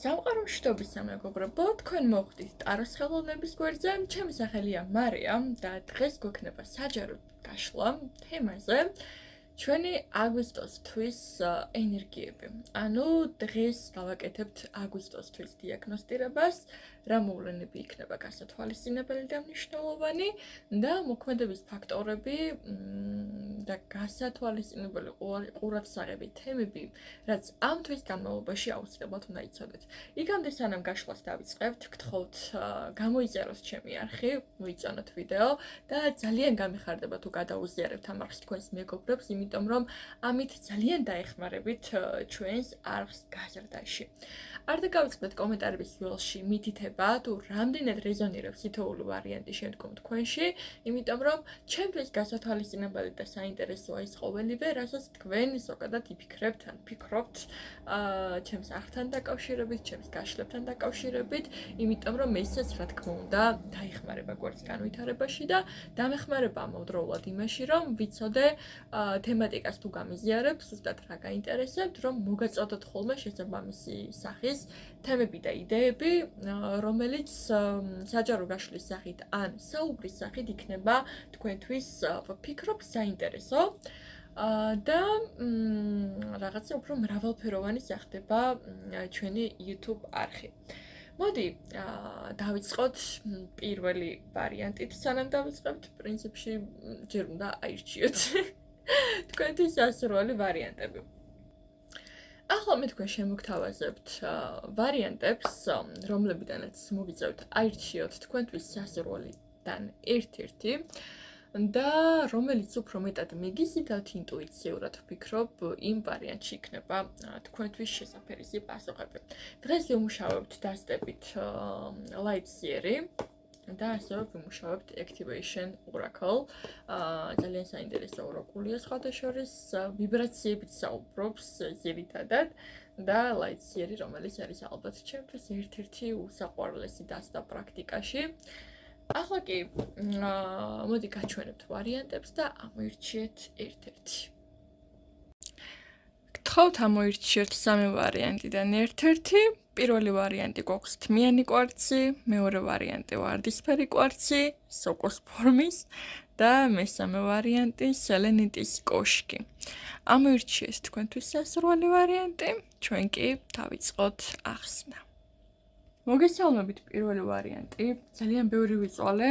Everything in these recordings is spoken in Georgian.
სამყარო მშვიდობის სამეგობრებო, თქვენ მოხვდით ტაროს ხელოვნების გვერდზე. ჩემი სახელია მარია და დღეს გვექნება საჯაროდ გაშლა თემაზე ჩვენი აგვისტოს თვის ენერგიები. ანუ დღეს გავაკეთებთ აგვისტოს თვის დიაგნოსტირებას, რა მოვლენები იქნება გასათვალისწინებელი და მნიშვნელოვანი და მოქმედების ფაქტორები და გასათვალისწინებელი ყურადსაღები თემები, რაც ამ თვის განმავლობაში აუცილებლად უნდა იცოდეთ. იქამდე სანამ გაშლას დავიწყებთ, გთხოვთ გამოიწეროთ ჩემი არხი, მოიწონოთ ვიდეო და ძალიან გამიხარდება თუ გადაუზიარებთ ამ არხს თქვენს მეგობრებს, იმიტომ რომ ამით ძალიან დაეხმარებით ჩვენს არხს გაზრდაში. არ დაგავიწყდეთ კომენტარების ველში მითითება თუ რამდენად რეზონირებს თითოეული ვარიანტი შემდგომ თქვენში, იმიტომ რომ ჩემთვის გასათვალისწინებელი და საინტერესოა ის ყოველივე, რასაც თქვენ ზოგადად იფიქრებთ ან ფიქრობთ ჩემს არხთან დაკავშირებით, ჩემს გაშლებთან დაკავშირებით, იმიტომ რომ ესაც რა თქმა უნდა დაეხმარება გვერდს განვითარებაში და დამეხმარება ამავდროულად იმაში, რომ ვიცოდე თემატიკას თუ გამიზიარებ, ზუსტად რა გაინტერესებთ, რომ მოგაწოდოთ ხოლმე შესაბამისი სახის თემები და იდეები, რომელიც საჯარო გაშლის სახით ან საუბრის სახით იქნება თქვენთვის ვფიქრობ საინტერესო და რაღაცა უფრო მრავალფეროვანი სახდება ჩვენი YouTube არხი. მოდი დავიწყოთ პირველი ვარიანტით, სანამ დავიწყებთ, პრინციპში ჯერ უნდა აირჩიოთ თქვენთვის სასურველი ვარიანტები. ახლა მე თქვენ შემოგთავაზებთ ვარიანტებს, რომლებიდანაც მოგიწევთ აირჩიოთ თქვენთვის სასურველიდან ერთ-ერთი და რომელიც უფრო მეტად მიგიზიდავთ ინტუიციურად ვფიქრობ, იმ ვარიანტში იქნება თქვენთვის შესაფერისი პასუხები. დღეს ვიმუშავებთ დასტებით ლაიტსიერი და ასევე ვიმუშავებთ Activation Oracle. ძალიან საინტერესო ორაკულია სხვადასხვის ვიბრაციებით საუბრობს ძირითადად და ლაიტსიერი, რომელიც არის ალბათ ჩემთვის ერთ-ერთი უსაყვარლესი დასტა პრაქტიკაში. ახლა კი მოდი გაჩვენებთ ვარიანტებს და ამოირჩიეთ ერთ-ერთი. გთხოვთ ამოირჩიოთ სამი ვარიანტიდან ერთ-ერთი. პირველი ვარიანტი გვაქვს თმიანი კვარცი, მეორე ვარიანტი ვარდისფერი კვარცი, სოკოს ფორმის და მესამე ვარიანტი სელენიტის კოშკი. ამოირჩიეთ თქვენთვის სასურველი ვარიანტი, ჩვენ კი დავიწყოთ ახსნა. მოგესალმებით პირველი ვარიანტი, ძალიან ბევრი ვიწვალე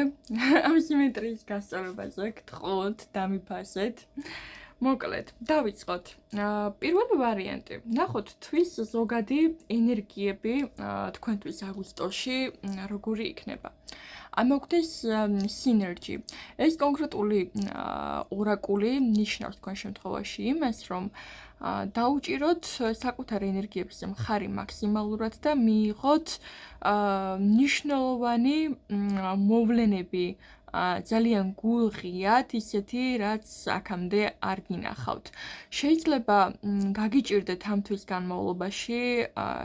ამ სიმეტრიის გასწორებაზე, გთხოვთ დამიფასეთ. მოკლედ, დავიწყოთ. პირველი ვარიანტი. ნახოთ თვის ზოგადი ენერგიები თქვენთვის აგვისტოში როგორი იქნება. ამოგვდეს synergy. ეს კონკრეტული ორაკული ნიშნავს თქვენ შემთხვევაში იმას, რომ დაუჭიროთ საკუთარი ენერგიების მხარი მაქსიმალურად და მიიღოთ მნიშვნელოვანი მოვლენები ძალიან გულღიად, ისეთი, რაც აქამდე არ გინახავთ. შეიძლება გაგიჭირდეთ ამ თვის განმავლობაში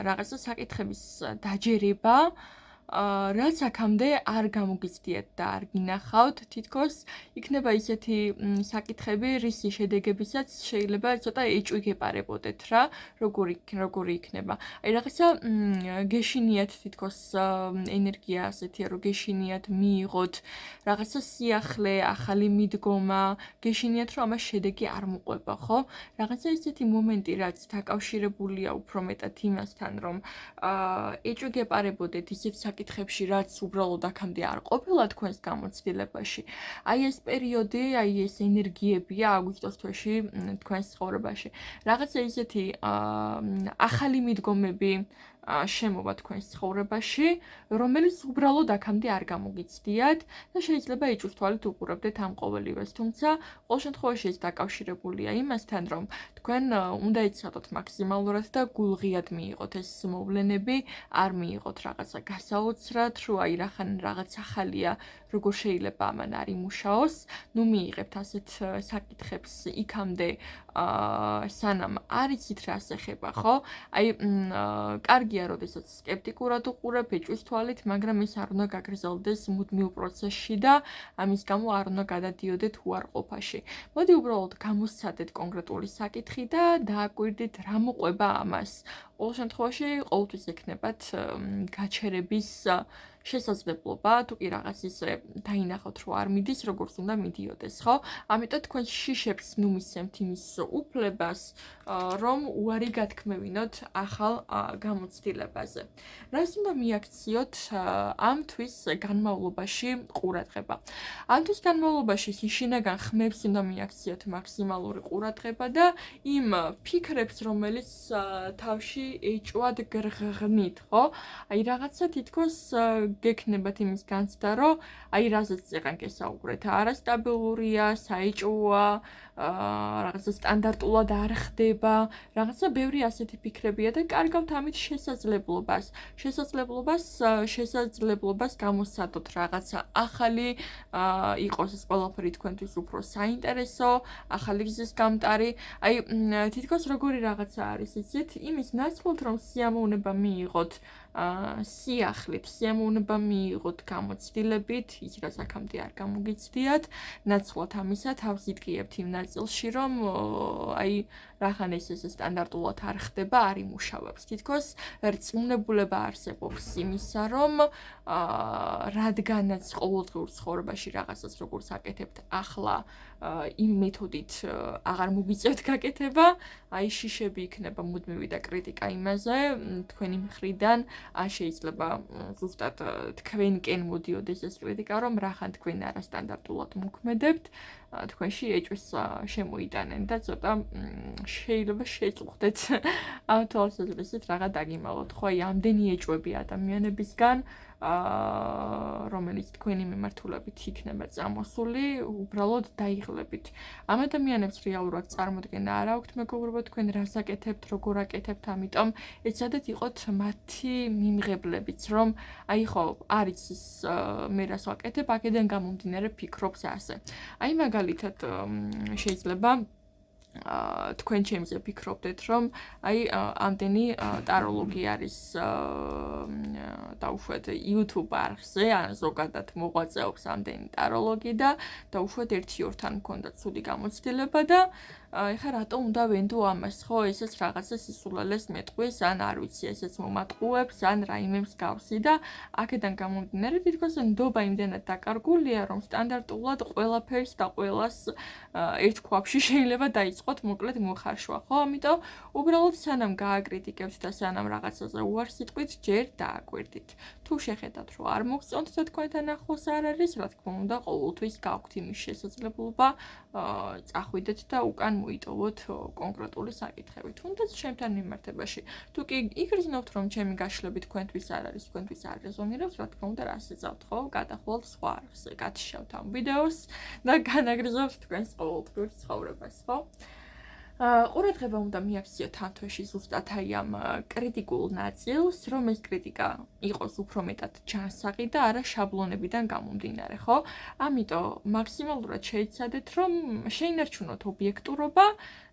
რაღაცა საკითხების დაჯერება, რაც აქამდე არ გამოგიცდიათ და არ გინახავთ, თითქოს იქნება ისეთი საკითხები, რის შედეგებისაც შეიძლება ცოტა ეჭვი გეპარებოდეთ რა, როგორი იქნება. აი რაღაცა გეშინიათ თითქოს ენერგია ასეთია, რომ გეშინიათ მიიღოთ რაღაცა სიახლე, ახალი მიდგომა, გეშინიათ, რომ ამას შედეგი არ მოყვება, ხო? რაღაცა ისეთი მომენტი, რაც დაკავშირებულია უფრო მეტად იმასთან, რომ ეჭვი გეპარებოდეთ ისეთ საკითხებში, რაც უბრალოდ აქამდე არ ყოფილა თქვენს გამოცდილებაში. აი ეს პერიოდი, აი ეს ენერგიებია აგვისტოს თვეში თქვენს ცხოვრებაში. რაღაცა ისეთი ახალი მიდგომები შემოვა თქვენს ცხოვრებაში, რომელიც უბრალოდ აქამდე არ გამოგიცდიათ და შეიძლება ეჭვის თვალით უყურებდეთ ამ ყოველივეს. თუმცა, ყოველ შემთხვევაში ეს დაკავშირებულია იმასთან, რომ თქვენ უნდა იცოდოთ მაქსიმალურად და გულღიად მიიღოთ ეს მოვლენები, არ მიიღოთ რაღაცა გასაოცრად, რომ აი რაღაც ახალია, როგორ შეიძლება ამან არ იმუშაოს. ნუ მიიღებთ ასეთ საკითხებს იქამდე სანამ არ იცით რას ეხება, ხო? აი კარგია, როდესაც სკეპტიკურად უყურებ ეჭვის თვალით, მაგრამ ეს არ უნდა გაგრძელდეს მუდმივ პროცესში და ამის გამო არ უნდა გადადიოდეთ უარყოფაში. მოდი უბრალოდ გამოსცადეთ კონკრეტული საკითხი და დააკვირდით რა მოყვება ამას. ყოველ შემთხვევაში ყოველთვის ექნებათ გაჩერების შესაძლებლობა, თუ კი რაღაც ისე დაინახავთ, რომ არ მიდის, როგორც უნდა მიდიოდეს, ხო? ამიტომ თქვენ შიშებს ნუ მისცემთ იმის უფლებას, რომ უარი გათქმევინოთ ახალ გამოცდილებაზე. რას უნდა მიაქციოთ ამ თვის განმავლობაში ყურადღება? ამ თვის განმავლობაში შინაგან ხმებს უნდა მიაქციოთ მაქსიმალური ყურადღება და იმ ფიქრებს, რომელიც თავში ეჭვად გრღნით, ხო? აი რაღაცა თითქოს გექნებათ იმის განცდა, რომ აი რაზეც წეღან გესაუბრეთ, არასტაბილურია, საეჭვოა, რაღაცა სტანდარტულად არ ხდება, რაღაცა ბევრი ასეთი ფიქრებია და კარგავთ ამით შესაძლებლობას გამოსცადოთ რაღაცა ახალი იყოს ეს ყველაფერი თქვენთვის უფრო საინტერესო, ახალი გზის გამტარი. აი თითქოს როგორი რაღაცა არის, იცით, იმის ნაცვლად რომ სიამოვნება მიიღოთ სიახლით, სიამოვნება მიიღოთ გამოცდილებით, ის რაც აქამდე არ გამოგიცდიათ, ნაცვლად ამისა თავს იტყიებთ იმ ნაწილში, რომ აი რახან ეს სტანდარტულად არ ხდება, არ იმუშავებს. თითქოს რწმუნებულება არსებობს იმისა, რომ რადგანაც ყოველდღიურ ცხოვრებაში რაღაცას როგორც აკეთებთ, ახლა იმ მეთოდით აღარ მოგიწევთ გაკეთება, აი შიშები იქნება მუდმივი და კრიტიკა იმაზე, თქვენი მხრიდან, ან შეიძლება ზუსტად თქვენკენ მოდიოდეს ეს კრიტიკა, რომ რახან თქვენ არასტანდარტულად მოქმედებთ, თქვენში ეჭვის შემოიტანენ და ცოტა შეიძლება შეწუხდეთ ამ თვალსაზრისით რაღა დაგიმალოთ, ხო, აი ამდენი ეჭვები ადამიანებისგან, რომელიც თქვენი მიმართულებით იქნება წამოსული, უბრალოდ დაიღლებით. ამ ადამიანებს რეალურად წარმოდგენა არ აქვთ, მეგობრებო, თქვენ რას აკეთებთ, როგორ აკეთებთ, ამიტომ ეცადეთ იყოთ მათი მიმღებლებიც, რომ აი ხო, არის ის მე რას ვაკეთებ, აქედან გამომდინარე ფიქრობს ასე. აი მაგალითად შეიძლება თქვენ ჩემზე ფიქრობდეთ, რომ აი ამდენი ტაროლოგი არის დაუშვათ YouTube არხზე, ან ზოგადად მოღვაწეობს ამდენი ტაროლოგი და დაუშვათ 1-2-თან მქონდა ცუდი გამოცდილება და ეხლა რატომ უნდა ვენდო ამას, ხო, ესეც რაღაცა სისულელეს მეტყვის, ან არ ვიცი, ესეც მომატყუებს, ან რაიმე მსგავსი და აქედან გამომდინარე თითქოს ნდობა იმდენად დაკარგულია, რომ სტანდარტულად ყველაფერს და ყველას ერთ ქვაბში შეიძლება დაიწყოთ მოკლედ მოხარშვა, ხო? ამიტომ უბრალოდ სანამ გააკრიტიკებთ და სანამ რაღაცაზე უარს იტყვით, ჯერ დააკვირდით. თუ შეხედათ, რომ არ მოგწონთ და თქვენთან ახლოს არ არის, რა თქმა უნდა, ყოველთვის გაქვთ იმის შესაძლებლობა წახვიდეთ და უკან მოიტოვოთ კონკრეტული საკითხები. თუნდაც ჩემთან მიმართებაში. თუ კი იგრძნობთ, რომ ჩემი გაშლები თქვენთვის არ არის, თქვენთვის არ რეზონირებს, რა თქმა უნდა, რას ეძავთ, ხო? გადახვალთ სხვა არხზე, გათიშავთ ამ ვიდეოს და განაგრძობთ თქვენს ყოველდღიურ ცხოვრებას, ხო? ყურადღება უნდა მიაქციოთ ამ თვეში ზუსტად აი ამ კრიტიკულ ნაწილს, რომ ეს კრიტიკა იყოს უფრო მეტად ჯანსაღი და არა შაბლონებიდან გამომდინარე, ხო? ამიტომ მაქსიმალურად შეიცადეთ, რომ შეინარჩუნოთ ობიექტურობა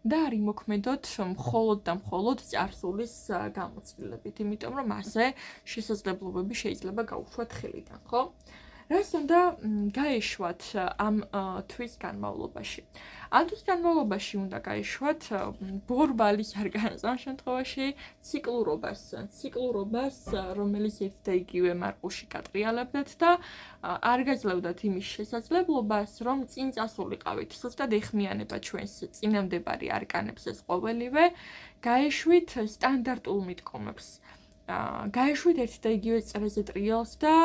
და არ იმოქმედოთ მხოლოდ და მხოლოდ წარსულის გამოცდილებით, იმიტომ რომ ასე შესაძლებლობები შეიძლება გაუშვათ ხელიდან, ხო? რას უნდა გაეშვათ ამ თვის განმავლობაში? ამ თვის განმავლობაში უნდა გაეშვათ ბორბალის არგანს, ამ შემთხვევაში ციკლურობას, რომელიც ერთ და იგივე მარყუში გატრიალებდათ და არ გაძლევდათ იმის შესაძლებლობას, რომ წინ წასულიყავით. ზუსტად ეხმიანება ჩვენს წინამდებარი არკანებს ეს ყოველივე, გაეშვით სტანდარტულ მიდგომებს. გაეშვით ერთ და იგივე წრეზე ტრიალს და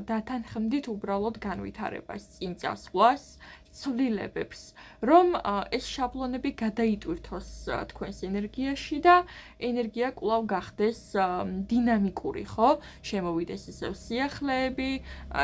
დათანხმდით უბრალოდ განვითარებას, წინ წასვლას, ცვლილებებს, რომ ეს შაბლონები გადაიტვირთოს თქვენს ენერგიაში და ენერგია კვლავ გახდეს დინამიკური, ხო? შემოვიდეს ისევ სიახლეები,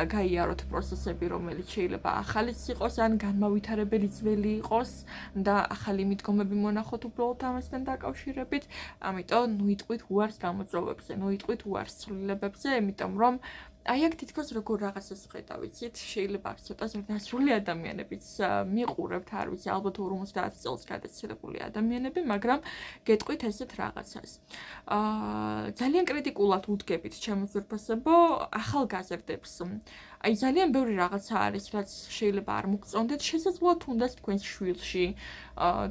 გაიაროთ პროცესები, რომელიც შეიძლება ახალიც იყოს, ან განმავითარებელი ძველი იყოს და ახალი მიდგომები მონახოთ უბრალოდ ამასთან დაკავშირებით. ამიტომ ნუ იტყვით უარს გამოწვევებზე, ნუ იტყვით უარს ცვლილებებზე, იმიტომ რომ აი აქ თითქოს როგორ რაღაცას ხედავ, იცით, შეიძლება აქ ცოტა ზრდასრული ადამიანებიც მიყურებთ, არ ვიცი, ალბათ 50 წელს გადაცილებული ადამიანები, მაგრამ გეტყვით ესეთ რაღაცას. ძალიან კრიტიკულად უდგებით ჩემო ძვირფასებო ახალგაზრდებს. აი ძალიან ბევრი რაღაცა არის, რაც შეიძლება არ მოგწონდეთ, შესაძლოა თუნდაც თქვენს შვილში,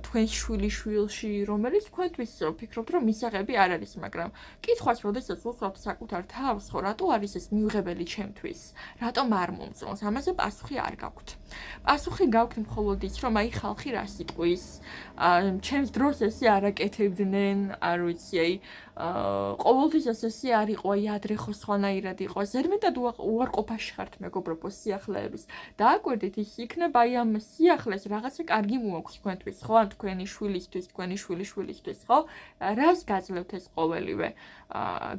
თქვენს შვილში, რომელიც თქვენთვის ფიქრობთ, რომ მისაღები არ არის, მაგრამ კითხვას, როდესაც უხსავთ საკუთარ თავს, ხო, რატო არის ეს მიუღებელი ჩემთვის? რატომ არ მომწონს? ამაზე პასუხი არ გაქვთ. პასუხი გაქვთ მხოლოდ ის, რომ აი ხალხი რას იტყვის, ჩემს დროს ესე არაკეთებდნენ, არ ვიცი, აი ყოველთვის ესე არ იყო, აი ადრე ხო სხვანაირად იყო. ზედმეტად უარყოფაში ხართ მეგობრებო სიახლეების. დააკვირდით, ის იქნება აი ამ სიახლეს რაღაცა კარგი მოაქვს თქვენთვის, ხო? ან თქვენი შვილისთვის, თქვენი შვილიშვილისთვის, ხო? რას გაძლევთ ეს ყოველივე?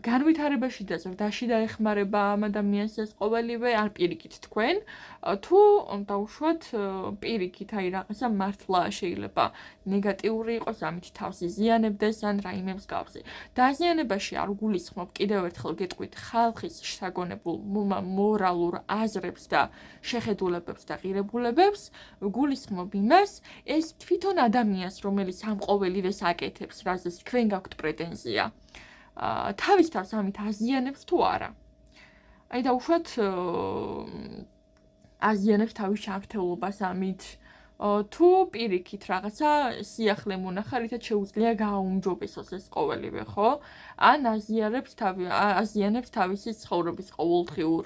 განვითარებაში და ზრდაში დაეხმარება ამ ადამიანს ეს ყოველივე, ან პირიქით თქვენ, თუ დაუშვათ პირიქით, აი რაღაცა მართლა შეიძლება ნეგატიური იყოს, ამით თავს იზიანებდეს ან რაიმე მსგავსი. დაზიანებაში არ გულისხმობ, კიდევ ერთხელ გეტყვით, ხალხის შთაგონებულ მორალურ აზრებს და შეხედულებებს და ღირებულებებს, გულისხმობ იმას, ეს თვითონ ადამიანს, რომელიც ამ ყოველივეს აკეთებს, რაზეც თქვენ გაქვთ პრეტენზია, თავის თავს ამით აზიანებს თუ არა. აი დაუშვათ აზიანებს თავის ჩამრთელობას ამით, თუ პირიქით რაღაცა სიახლე მონახა, რითაც შეუძლია გააუმჯობესოს ეს ყოველივე, ხო? ან აზიანებს თავისი ცხოვრების ყოველდღიურ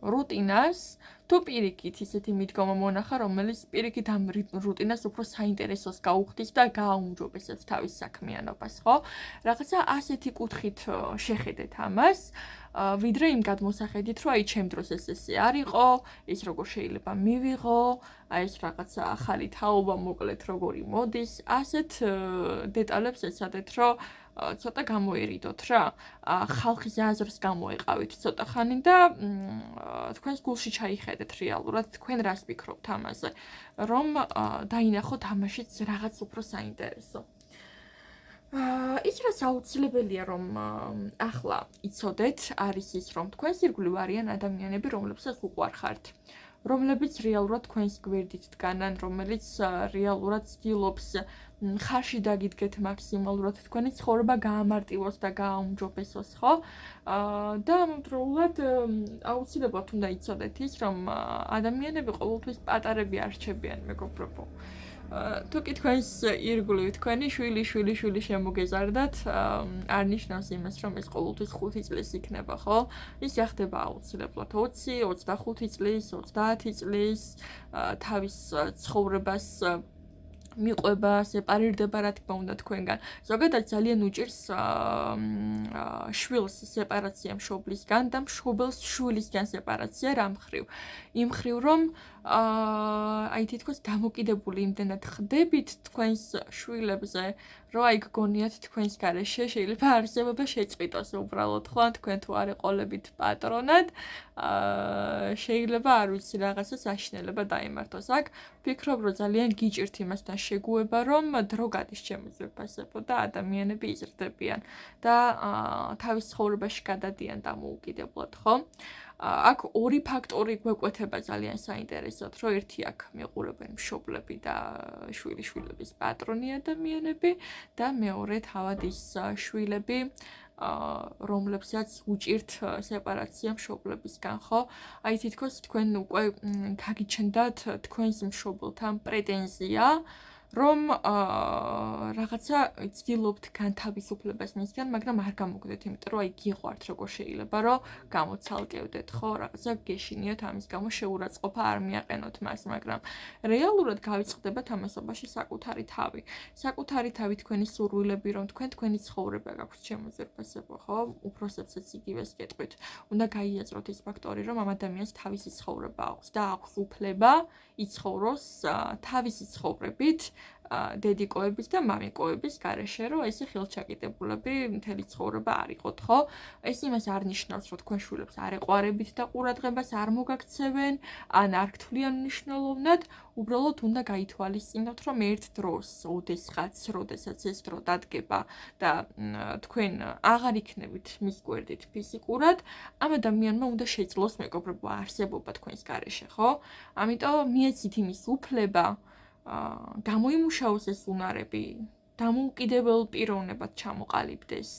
რუტინას, თუ პირიქით ისეთი მიდგომა მონახა, რომელიც პირიქით ამ რუტინას უფრო საინტერესოს გაუხდის და გააუმჯობესებს თავის საქმიანობას, ხო? რაღაცა ასეთი კუთხით შეხედეთ ამას. ვიდრე იმ გადმოსახედით, რომ აი ჩემ დროს ესე არ იყო, ის როგორ შეიძლება მივიღო, აი ეს რაღაცა ახალი თაობა მოკლედ როგორი მოდის, ასეთ დეტალებს ეცადეთ, რომ ცოტა გამოერიდოთ რა. ხალხის აზრს გამოეყავით ცოტა ხანი და თქვენს გულში ჩაიხედეთ რეალურად, თქვენ რას ფიქრობთ ამაზე, რომ დაინახოთ ამაშიც რაღაც უფრო საინტერესო. ის რაც აუცილებელია, რომ ახლა იცოდეთ, არის ის, რომ თქვენს ირგვლივ არიან ადამიანები, რომლებსაც უყვარხართ, რომლებიც რეალურად თქვენს გვერდით დგანან, რომელიც რეალურად ცდილობს ხარში დაგიდგეთ მაქსიმალურად თქვენი ცხოვრება გაამარტივოს და გააუმჯობესოს, ხო? და ამავდროულად აუცილებლად უნდა იცოდეთ ის, რომ ადამიანები ყოველთვის პატარები არ რჩებიან, მეგობრებო. თუ კი თქვენს ირგვლივ თქვენი შვილი შემოგეზარდათ, არ ნიშნავს იმას, რომ ეს ყოველთვის 5 წლის იქნება, ხო? ის ახდება აუცილებლად 20, 25 წლის, 30 წლის, თავის ცხოვრებას მიყვება, სეპარირდება, რა თქმა უნდა თქვენგან. ზოგადად ძალიან უჭირს შვილს სეპარაცია მშობლისგან და მშობელს შვილისგან სეპარაცია რა მხრივ? იმ მხრივ, რომ აი თითქოს დამოკიდებული იმდენად ხდებით თქვენს შვილებზე, რომ აი გგონიათ თქვენს გარეშე შეიძლება არსებობა შეწყვიტოს უბრალოდ, ხო? თქვენ თუ არ ეყოლებით პატრონად, შეიძლება არ ვიცი რაღაცა საშინელება დაიმართოს. აქ ვფიქრობ, რომ ძალიან გიჭირთ იმასთან შეგუება, რომ დრო გადის შემოძვებასებო და ადამიანები იზრდებიან და თავის ცხოვრებაში გადადიან დამოუკიდებლად, ხო? აქ ორი ფაქტორი გვეკვეთება ძალიან საინტერესოდ, რომ ერთი აქ მიყურებენ მშობლები და შვილიშვილების პატრონი ადამიანები და მეორე თავად ის შვილები, რომლებსაც უჭირთ სეპარაცია მშობლებისგან, ხო? აი თითქოს თქვენ უკვე გაგიჩნდათ თქვენს მშობელთან პრეტენზია, რომ რაღაცა ცდილობთ განთავისუფლებას მისგან, მაგრამ არ გამოგდეთ, იმიტომ რომ აი გიყვართ როგორ შეიძლება, რომ გამოცალკევდეთ, ხო, რაღაცა გეშინიათ ამის გამო შეურაცხყოფა არ მიაყენოთ მას, მაგრამ რეალურად გავიწყდებათ ამასობაში საკუთარი თავი. საკუთარი თავი თქვენი სურვილები, რომ თქვენი ცხოვრება გაქვთ შემოძვერპასებო, ხო? უფროსებსაც იგივეს გეტყვით. უნდა გაიაზროთ ის ფაქტორი, რომ ამ ადამიანს თავისი ცხოვრება აქვს და აქვს უფლება იცხოვროს თავისი ცხოვრებით, დედიკოების და მამიკოების გარეშე, რომ ესე ხელჩაკეტებულები მთელი ცხოვრება არ იყოთ, ხო? ეს იმას არ ნიშნავს, რომ თქვენ შვილებს არ ეყვარებით და ყურადღებას არ მოგაქცევენ, ან არ გთვლიან მნიშვნელოვნად, უბრალოდ უნდა გაითვალისწინოთ, რომ ერთ დროს, როდესაც ეს დრო დადგება და თქვენ აღარ იქნებით მის გვერდით ფიზიკურად, ამ ადამიანმა უნდა შეძლოს მეგობრებო არსებობა თქვენს გარეშე, ხო? ამიტომ მიეცით იმის უფლება, გამოიმუშაოს ეს უნარები, დამოუკიდებელ პიროვნებად ჩამოყალიბდეს.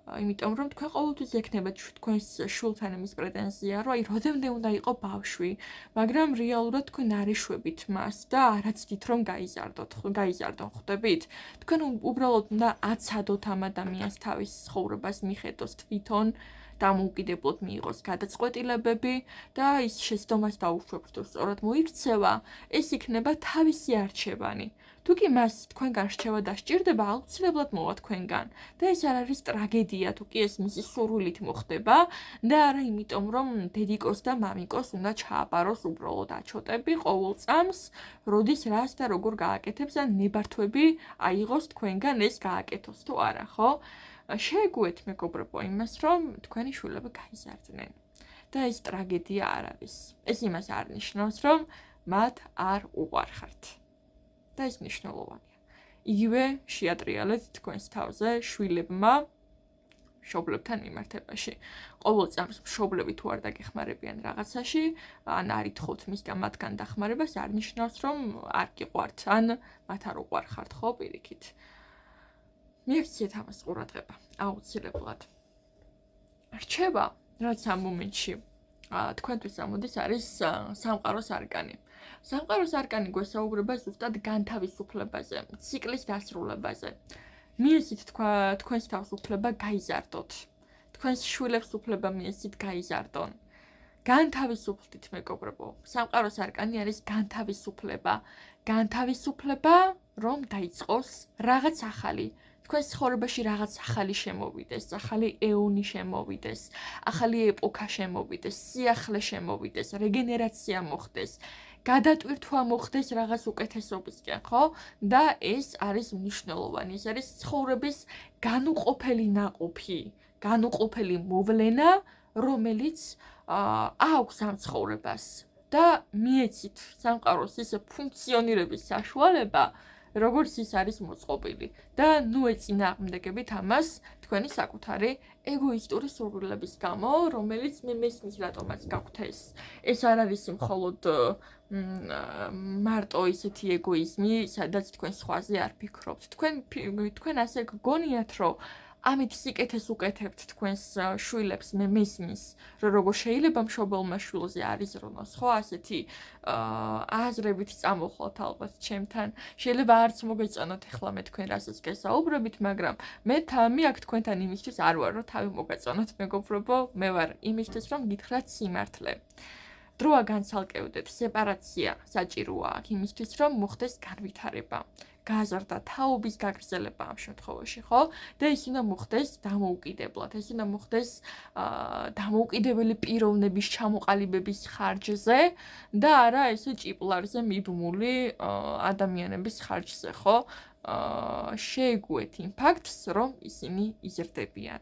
იმიტომ რომ თქვენ ყოველთვის ექნებათ თქვენს შულთან იმის პრეტენზია, რომ აი როდემდე უნდა იყო ბავშვი, მაგრამ რეალურად თქვენ არ ეშვებით მას და არ აცდით რომ გაიზარდონ, ხვდებით? თქვენ უბრალოდ უნდა აცადოთ ამ ადამიანს თავის ცხოვრებას მიხედოს თვითონ დამოუკიდებლად მიიღოს გადაწყვეტილებები და ის შეცდომას დაუშვებს, თუ სწორად მოიქცევა, ეს იქნება თავისი არჩევანი. თუ კი მას თქვენგან რჩევა დასჭირდება, აუცილებლად მოვა თქვენგან და ეს არ არის ტრაგედია, თუ კი ეს მისი სურვილით მოხდება და არა იმიტომ, რომ დედიკოს და მამიკოს უნდა ჩააბაროს უბრალოდ აჩოტები ყოველ წამს, როდის რას და როგორ გააკეთებს ან ნებართვები აიღოს თქვენგან ეს გააკეთოს თუ არა, ხო? შეეგუეთ მეგობრებო იმას, რომ თქვენი შვილები გაიზარდნენ და ეს ტრაგედია არ არის. ეს იმას არ ნიშნავს, რომ მათ არ უყვარხართ. და ეს მნიშვნელოვანია. იგივე შეატრიალეთ თქვენს თავზე შვილებმა მშობლებთან მიმართებაში. ყოველ წამს მშობლები თუ არ დაგეხმარებიან რაღაცაში, ან არ ითხოვთ მათგან დახმარებას, არ ნიშნავს, რომ არ გიყვართ, ან მათ არ უყვარხართ, ხო, პირიქით. მიაქციეთ ამას ყურადღება, აუცილებლად. რჩევა, რაც ამ მომენტში თქვენთვის ამოდის, არის სამყაროს არკანი. სამყაროს არკანი გვესაუბრება ზუსტად განთავისუფლებაზე, ციკლის დასრულებაზე. მიეცით თქვენს თავს უფლება გაიზარდოთ. თქვენს შვილებს უფლება მიეცით გაიზარდონ. განთავისუფლდით მეგობრებო. სამყაროს არკანი არის განთავისუფლება. განთავისუფლება, რომ დაიწყოს რაღაც ახალი. თქვენს ცხოვრებაში რაღაც ახალი შემოვიდეს, ახალი ეონი შემოვიდეს, ახალი ეპოქა შემოვიდეს, სიახლე შემოვიდეს, რეგენერაცია მოხდეს, გადატვირთვა მოხდეს რაღაც უკეთესობისკენ, ხო? და ეს არის მნიშვნელოვანი, ეს არის ცხოვრების განუყოფელი ნაყოფი, განუყოფელი მოვლენა, რომელიც აქვს ამ ცხოვრებას და მიეცით სამყაროს ისე ფუნქციონირების საშუალება, როგორც ის არის მოწყობილი და ნუ ეწინააღმდეგებით ამას თქვენი საკუთარი ეგოისტური სურვილების გამო, რომელიც მე მესმის რატომაც გაქვთ ეს. ეს არ არის მხოლოდ მარტო ისეთი ეგოიზმი, სადაც თქვენ სხვაზე არ ფიქრობთ. თქვენ ასე გგონიათ, რომ ამით სიკეთეს უკეთებთ თქვენს შვილებს, მე მესმის, რომ როგორ შეიძლება მშობელმა შვილზე არიზრუნოს, ხო, ასეთი აზრებით წამოხვალთ ალბათ ჩემთან. შეიძლება არც მოგეწონოთ ახლა მე თქვენ რასაც გესაუბრებით, მაგრამ მე აქ თქვენთან იმისთვის არ ვარ, რომ თავი მოგეწონოთ მეგობრებო, მე ვარ იმისთვის, რომ გითხრათ სიმართლე. დროა განცალკევდეთ, სეპარაცია საჭიროა აქ იმისთვის, რომ მოხდეს განვითარება. გააზარდა თაობის გაგრძელება ამ შემთხვევაში, ხო? და ის უნდა მოხდეს დამოუკიდებლად, ეს უნდა მოხდეს დამოუკიდებელი პიროვნების ჩამოყალიბების ხარჯზე და არა ესე ჭიპლარზე მიბმული ადამიანების ხარჯზე, ხო? შეეგუეთ იმ ფაქტს, რომ ისინი იზრდებიან.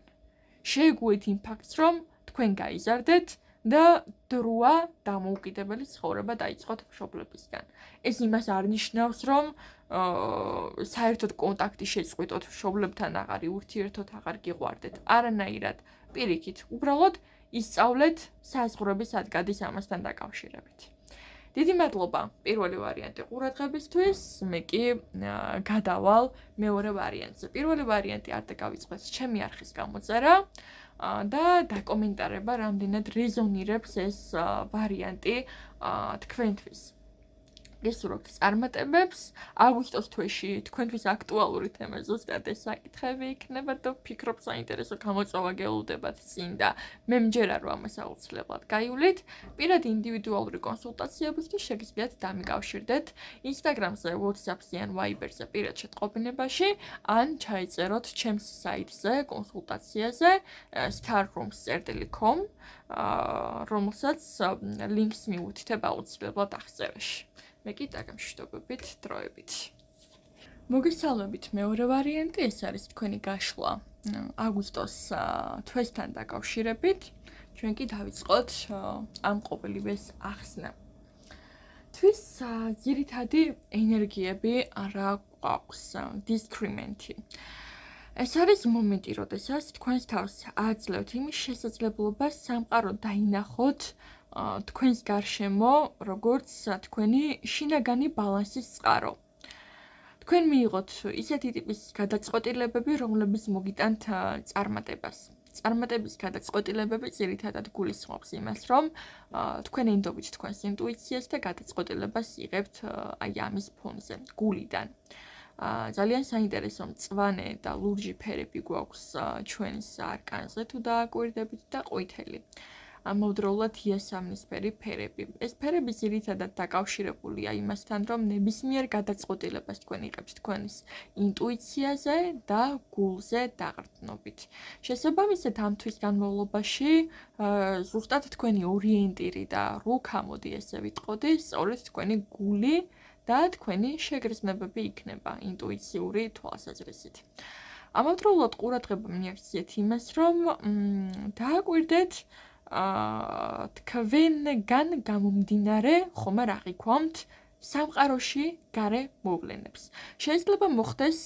შეეგუეთ იმ ფაქტს, რომ თქვენ გაიზარდეთ და დროა დამოუკიდებელი ცხოვრება დაიწყოთ მშობლებისგან. ეს იმას არ ნიშნავს, რომ საერთოდ კონტაქტი შეწყვიტოთ მშობლებთან, აღარ ურთიერთოთ, აღარ გიყვარდეთ. არანაირად. პირიქით, უბრალოდ ისწავლეთ საზღვრების ადგადის ამასთან დაკავშირებით. დიდი მადლობა პირველი ვარიანტი ყურადღებისთვის, მე კი გადავალ მეორე ვარიანტზე. პირველი ვარიანტი არ დაგავიწყეთ ჩემი არხის გამოწერა და დაკომენტარება, რამდენად რეზონირებს ეს ვარიანტი თქვენთვის. გესურვებთ წარმატებებს. აგვისტოს თვეში თქვენთვის აქტუალური თემა ზუსტად ეს საკითხები იქნება და ვფიქრობ საინტერესო გამოწვევა გელოდებათ წინ და მე მჯერა რომ ამას აუცილებლად გაივლით. პირადი ინდივიდუალური კონსულტაციებისთვის შეგიძლიათ დამიკავშირდეთ Instagram-ზე, WhatsApp-ზე ან Viber-ზე პირად შეტყობინებაში, ან ჩაიწეროთ ჩემს საიტზე კონსულტაციაზე starrooms.com, რომელსაც ლინკს მივუთითებ აუცილებლად აღწერაში. მე კი დაგამშვიდობებით დროებით. მოგესალმებით მეორე ვარიანტი, ეს არის თქვენი გაშლა აგვისტოს თვესთან დაკავშირებით. ჩვენ კი დავიწყოთ ამ ყოველივეს ახსნა. თვის ძირითადი ენერგიები რა გვაქვს, დისკრიმენტი. ეს არის მომენტი, როდესაც თქვენს თავს აძლევთ იმის შესაძლებლობას სამყარო დაინახოთ თქვენს გარშემო, როგორც თქვენი შინაგანი ბალანსის წყარო. თქვენ მიიღოთ ისეთი ტიპის გადაწყვეტილებები, რომლებიც მოგიტანთ წარმატებას. წარმატების გადაწყვეტილებები ძირითადად გულისხმობს იმას, რომ თქვენ ენდობით თქვენს ინტუიციას და გადაწყვეტილებას იღებთ აი ამის ფონზე, გულიდან. ძალიან საინტერესო მწვანე და ლურჯი ფერები გვაქვს ჩვენს არკანზე თუ დააკვირდებით და ყვითელი. ამავდროულად იასამნისფერი ფერები. ეს ფერები ძირითადად დაკავშირებულია იმასთან, რომ ნებისმიერ გადაწყვეტილებას თქვენ იღებთ თქვენის ინტუიციაზე და გულზე დაყრდნობით. შესაბამისად, ამ თვის განმავლობაში ზუსტად თქვენი ორიენტირი და რუკამოდი ესე ვიტყოდი, სწორედ თქვენი გული და თქვენი შეგრძნებები იქნება ინტუიციური თვალსაზრისით. ამავდროულად ყურადღება მიაქციეთ იმას, რომ დააკვირდეთ თქვენგან გამომდინარე ხომ არ აღიქვამთ სამყაროში გარე მოვლენებს. შეიძლება მოხდეს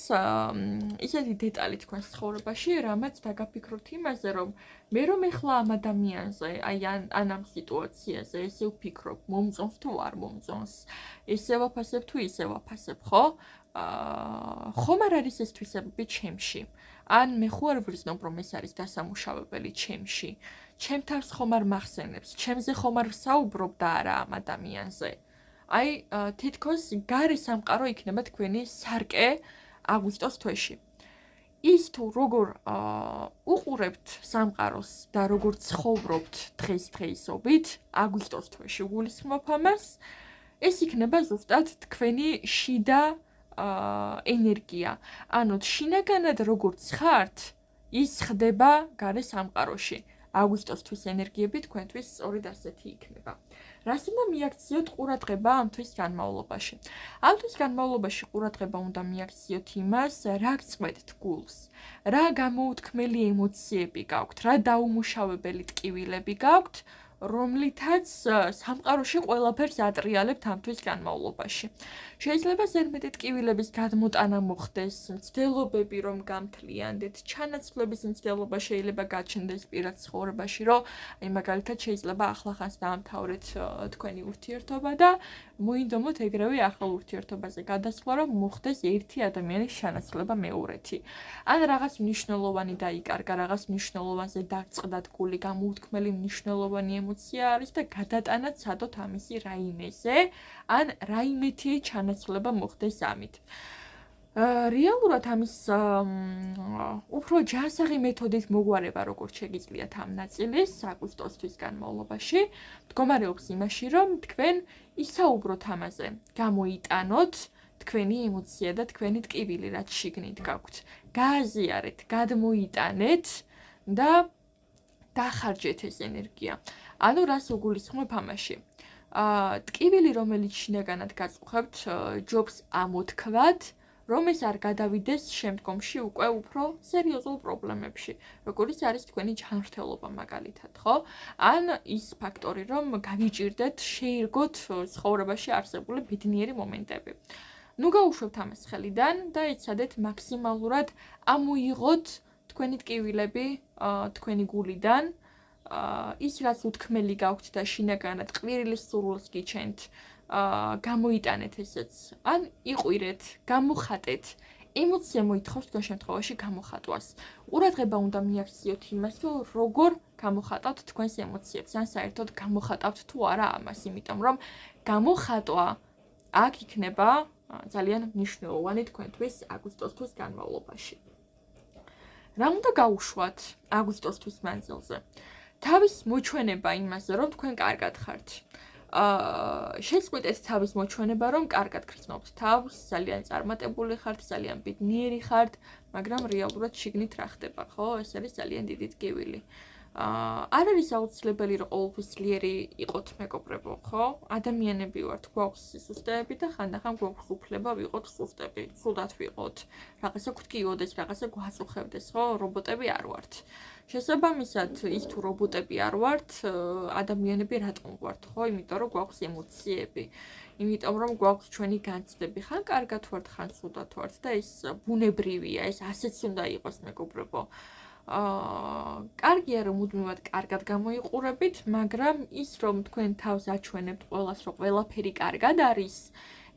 ისეთი დეტალი თქვენს ცხოვრებაში, რამაც დაგაფიქროთ იმაზე, რომ მე რომ ეხლა ამ ადამიანზე, აი ან ამ სიტუაციაზე ესე ვფიქრობ, მომწონს თუ არ მომწონს, ესე ვაფასებ თუ ისე ვაფასებ, ხო? ხომ არ არის ეს თვისებები ჩემში? ან მე ხო არ ვგრძნობ, რომ ეს არის დასამუშავებელი ჩემში? ჩემ თავს ხომ არ მახსენებს, ჩემზე ხომ არ ვსაუბრობ და არა ამ ადამიანზე. აი, თითქოს გარე სამყარო იქნება თქვენი სარკე აგვისტოს თვეში. ის თუ როგორ უყურებთ სამყაროს და როგორ ცხოვრობთ დღესდღეობით, აგვისტოს თვეში გულისხმობ ამას, ეს იქნება ზუსტად თქვენი შიდა ენერგია. ანუ შინაგანად როგორც ხართ, ის ხდება გარე სამყაროში. აგვისტოს თვის ენერგიები თქვენთვის სწორედ ასეთი იქნება. რას უნდა მიაქციოთ ყურადღება ამ თვის განმავლობაში? ამ თვის განმავლობაში ყურადღება უნდა მიაქციოთ იმას, რა გწყვეტთ გულს, რა გამოუთქმელი ემოციები გაქვთ, რა დაუმუშავებელი ტკივილები გაქვთ, რომლითაც სამყაროში ყველაფერს ატრიალებთ ამ თვის განმავლობაში. შეიძლება ზედმეტი ტკივილების გადმოტანა მოხდეს, მცდელობები რომ გამთლიანდეთ, ჩანაცვლების მცდელობა შეიძლება გაჩნდეს პირად ცხოვრებაში, რომ აი მაგალითად შეიძლება ახლახანს დაამთავრეთ თქვენი ურთიერთობა და მოინდომოთ ეგრევე ახალ ურთიერთობაზე გადასვლა, რომ მოხდეს ერთი ადამიანის ჩანაცვლება მეორეთი. ან რაღაც მნიშვნელოვანი დაიკარგა, რაღაც მნიშვნელოვანზე დაწყდათ გული, გამოუთქმელი მნიშვნელოვანი ემოცია არის და გადატანა ცადოთ ამისი რაიმეზე, ან რაიმეთი ჩანაცვლება მოხდეს ამით. რეალურად ამის უფრო ჯანსაღი მეთოდით მოგვარება, როგორც შეგიძლიათ ამ ნაწილის აგვისტოსთვის განმავლობაში, მდგომარეობს იმაში, რომ თქვენ ისაუბროთ ამაზე, გამოიტანოთ თქვენი ემოცია და თქვენი ტკივილი, რაც შიგნით გაქვთ. გააზიარეთ, გადმოიტანეთ და დახარჯეთ ეს ენერგია. ანუ რას უგულისხმობ ამაში? ტკივილი, რომელიც შინაგანად გაწუხებთ, ჯობს ამოთქვათ, რომ ეს არ გადავიდეს შემდგომში უკვე უფრო სერიოზულ პრობლემებში, როგორც არის თქვენი ჯანმრთელობა მაგალითად, ხო? ან ის ფაქტორი, რომ გავიჭირდეთ, შეირგოთ ცხოვრებაში არსებული ბედნიერი მომენტები. ნუ გაუშვებთ ამას ხელიდან და იცადეთ მაქსიმალურად ამოიღოთ თქვენი ტკივილები თქვენი გულიდან, ის რაც უთქმელი გაქვთ და შინაგანად ყვირილის სურვილს გიჩენთ, გამოიტანეთ ესეც, ან იყვირეთ, გამოხატეთ. ემოცია მოითხოვს თქვენ შემთხვევაში გამოხატვას. ყურადღება უნდა მიაქციოთ იმას, რომ როგორ გამოხატავთ თქვენს ემოციებს, ან საერთოდ გამოხატავთ თუ არა ამას, იმიტომ რომ გამოხატვა აქ იქნება ძალიან მნიშვნელოვანი თქვენთვის აგვისტოსთვის განმავლობაში. რა უნდა გაუშვათ აგვისტოსთვის მანძილზე? თავის მოჩვენება იმაზე, რომ თქვენ კარგად ხართ. შეწყვეტეთ თავის მოჩვენება, რომ კარგად გრძნობთ თავს, ძალიან წარმატებული ხართ, ძალიან ბედნიერი ხართ, მაგრამ რეალურად შიგნით რა ხდება, ხო? ეს არის ძალიან დიდი ტკივილი. არ არის აუცილებელი, რომ ყოველთვის ძლიერი იყოთ მეგობრებო, ხო? ადამიანები ვართ, გვაქვს სისუსტეები და ხანდახან გვაქვს უფლება ვიყოთ სუსტები, ცუდად ვიყოთ, რაღაცა გვტკიოდეს, რაღაცა გვაწუხებდეს, ხო? რობოტები არ ვართ. შესაბამისად, ის თუ რობოტები არ ვართ, ადამიანები რატომ ვართ, ხო? იმიტომ რომ გვაქვს ემოციები. იმიტომ რომ გვაქვს ჩვენი განცდები, ხან კარგად ვართ, ხან ცუდად ვართ და ეს ბუნებრივია, ეს ასეც უნდა იყოს მეგობრებო. კარგია რომ მუდმივად კარგად გამოიყურებით, მაგრამ ის რომ თქვენ თავს აჩვენებთ ყველას, რომ ყველაფერი კარგად არის,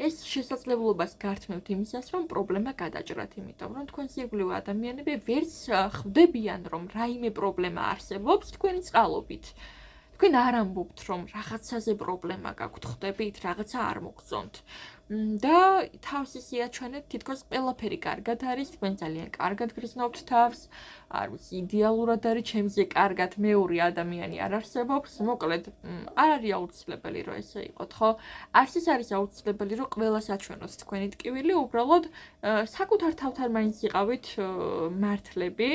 ეს შესაძლებლობას გართმევთ იმისას, რომ პრობლემა გადაჭრათ, იმიტომ რომ თქვენ სირგულივე ადამიანები ვერც ხვდებიან, რომ რაიმე პრობლემა არსებობს თქვენი წყალობით. თქვენ არ ამბობთ, რომ რაღაცაზე პრობლემა გაქვთ, ხვდებით, რაღაცა არ მოგწონთ. და თავს ისე აჩვენეთ, თითქოს ყველაფერი კარგად არის, თქვენ ძალიან კარგად გრძნობთ თავს, არ ვიცი, იდეალურად არის, ჩემზე კარგად მეორე ადამიანი არ არსებობს, მოკლედ, არ არის აუცილებელი, რომ ესე იყოთ, ხო? არც ის არის აუცილებელი, რომ ყველას აჩვენოთ თქვენი ტკივილი, უბრალოდ საკუთარ თავთან მაინც იყავით მართლები.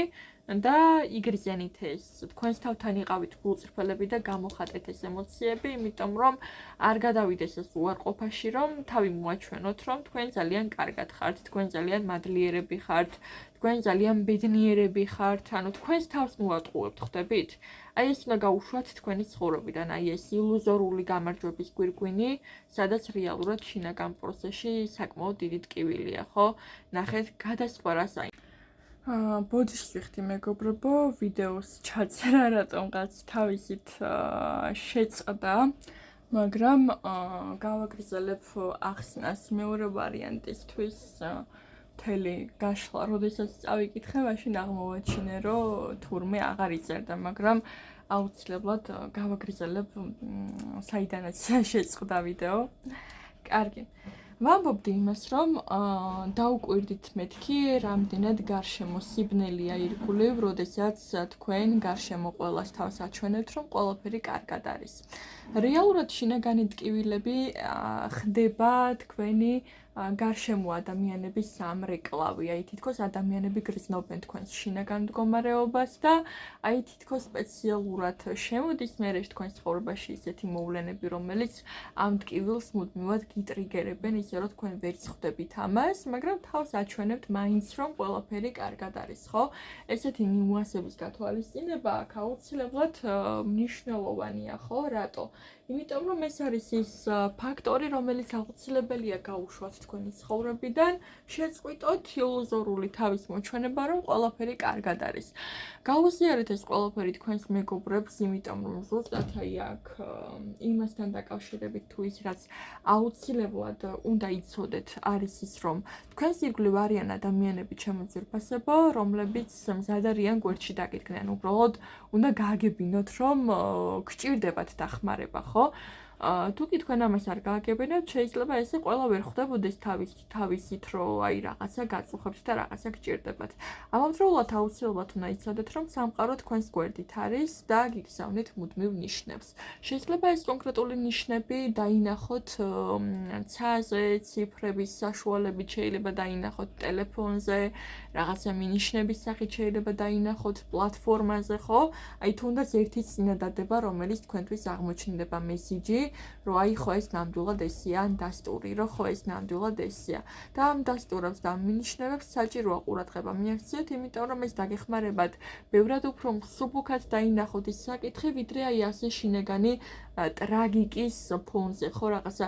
და იგრძენით ეს თქვენს თავთან იყავით გულწრფელები და გამოხატეთ ეს ემოციები, იმიტომ რომ არ გადავიდეს ეს უარყოფაში, რომ თავი მოაჩვენოთ, რომ თქვენ ძალიან კარგად ხართ, თქვენ ძალიან მადლიერები ხართ, თქვენ ძალიან ბედნიერები ხართ, ანუ თქვენს თავს მოატყუებთ, ხვდებით? აი ეს უნდა გაუშვათ თქვენი ცხოვრებიდან, აი ეს ილუზორული გამარჯვების გვირგვინი, სადაც რეალურად შინაგან პროცესში საკმაოდ დიდი ტკივილია, ხო? ნახეთ, გადასხვა რას აი ბოდიშს მეგობრებო, ვიდეოს ჩაწერა რატომღაც თავისით შეწყდა, მაგრამ გავაგრძელებ ახსნას მეორე ვარიანტისთვის მთელი გაშლა, როდესაც წავიკითხე, მაშინ აღმოვაჩინე, რომ თურმე აღარ იწერდა, მაგრამ აუცილებლად გავაგრძელებ საიდანაც შეწყდა ვიდეო. კარგი. ვამბობდი იმას, რომ დაუკვირდით მეთქი, რამდენად გარშემო სიბნელია ირგვლივ, როდესაც თქვენ გარშემო ყველას თავს აჩვენებთ, რომ ყველაფერი კარგად არის. რეალურად შინაგანი ტკივილები ხდება თქვენი გარშემო ადამიანების სამრეკლავი, აი თითქოს ადამიანები გრძნობენ თქვენს შინაგან მდგომარეობას და აი თითქოს სპეციალურად შემოდის მერე თქვენს ცხოვრებაში ისეთი მოვლენები, რომელიც ამ ტკივილს მუდმივად გიტრიგერებენ, ისე რომ თქვენ ვერც ხვდებით ამას, მაგრამ თავს აჩვენებთ მაინც რომ ყველაფერი კარგად არის, ხო? ესეთი ნიუანსების გათვალისწინება აქ აუცილებლად მნიშვნელოვანია, ხო? რატო? იმიტომ რომ ეს არის ის ფაქტორი, რომელიც აუცილებელია გაუშვათ თქვენი ცხოვრებიდან, შეწყვიტოთ ილუზორული თავის მოჩვენება, რომ ყველაფერი კარგად არის. გაუზიარეთ ეს ყველაფერი თქვენს მეგობრებს, იმიტომ რომ ზუსტად აი აქ იმასთან დაკავშირებით თუ ის რაც აუცილებლად უნდა იცოდეთ, არის ის, რომ თქვენს ირგვლივ არიან ადამიანები ჩემო ძირფასებო, რომლებიც მზად არიან გვერდში დაგიდგნენ, უბრალოდ უნდა გააგებინოთ, რომ გჭირდებათ დახმარება, ხო? თუ კი თქვენ ამას არ გააგებინებთ, შეიძლება ესე ყველა ვერ ხვდებოდეს თავისით, რომ აი რაღაცა გაწუხებთ და რაღაცა გჭირდებათ. ამავდროულად აუცილებლად უნდა იცოდეთ, რომ სამყარო თქვენს გვერდით არის და გიგზავნით მუდმივ ნიშნებს. შეიძლება ეს კონკრეტული ნიშნები დაინახოთ ცაზე, ციფრების საშუალებით, შეიძლება დაინახოთ ტელეფონზე, რაღაცა მინიშნების სახით შეიძლება დაინახოთ პლატფორმაზე, ხო? აი თუნდაც ერთი წინადადება, რომელიც თქვენთვის აღმოჩნდება მესიჯი, რომ აი ხო ეს ნამდვილად ესია, ან დასტური, რომ ხო ეს ნამდვილად ესია. და ამ დასტურებს და ამ მინიშნებებს საჭიროა ყურადღება მიაქციოთ, იმიტომ რომ ეს დაგეხმარებათ ბევრად უფრო მსუბუქად დაინახოთ ის საკითხი, ვიდრე აი ასე შინაგანი ტრაგიკის ფონზე, ხო რაღაცა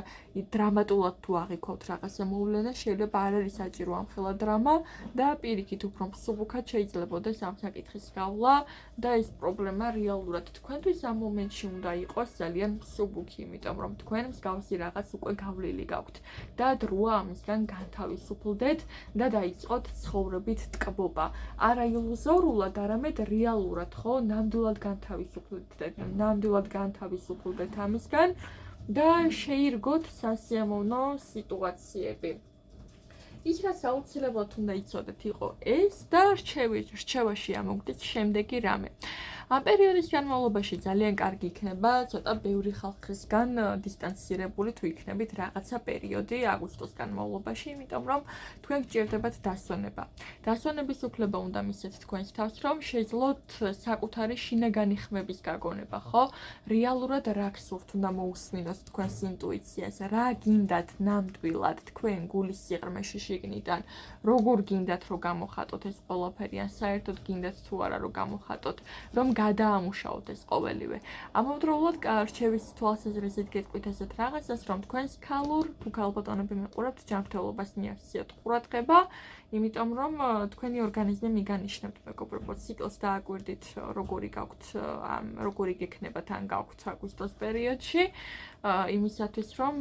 დრამატულად თუ აღიქვათ რაღაცა მოვლენა, შეიძლება არ არის საჭირო ამხელა დრამა და პირიქით უფრო მსუბუქად შეიძლებაოდეს ამ საკითხის გავლა და ეს პრობლემა რეალურად თქვენთვის ამ მომენტში უნდა იყოს ძალიან მსუბუქი, იმიტომ რომ თქვენ მსგავსი რაღაც უკვე გავლილი გაქვთ და დროა ამისგან განთავისუფლდეთ და დაიწყოთ ცხოვრებით ტკბობა. არა ილუზორულად, არამედ რეალურად, ხო, ნამდვილად განთავისუფლდეთ ამისგან და შეირგოთ სასიამოვნო სიტუაციები. ის რაც აუცილებლად უნდა იცოდეთ იყო ეს და რჩევაში ამოგდეთ შემდეგი რამე. ამ პერიოდის განმავლობაში ძალიან კარგი იქნება ცოტა ბევრი ხალხისგან დისტანცირებული თუ იქნებით რაღაცა პერიოდი აგვისტოს განმავლობაში, იმიტომ რომ თქვენ გჭირდებათ დასვენება. დასვენების უფლება უნდა მისცეთ თქვენს თავს, რომ შეძლოთ საკუთარი შინაგანი ხმების გაგონება, ხო? რეალურად რა გსურთ, უნდა მოусმინოთ თქვენს ინტუიციას, რა გინდათ ნამდვილად თქვენ გულის სიღრმეში შიგნიდან, როგორ გინდათ რომ გამოხატოთ ეს ყველაფერი, ან საერთოდ გინდათ თუ არა რომ გამოხატოთ, რომ გადაამუშაოთ ეს ყოველივე. ამავდროულად რჩევის თვალსაზრისით გეტყვით ესეთ რაღაცას, რომ თქვენს ქალურ თუ ქალბატონები მიყურებთ ჯანმრთელობას მიაქციოთ ყურადღება, იმიტომ რომ თქვენი ორგანიზმი მიგანიშნებთ მეგობრებო, ციკლს დააკვირდით, როგორი გექნებათ ან გაქვთ აგვისტოს პერიოდში, იმისათვის რომ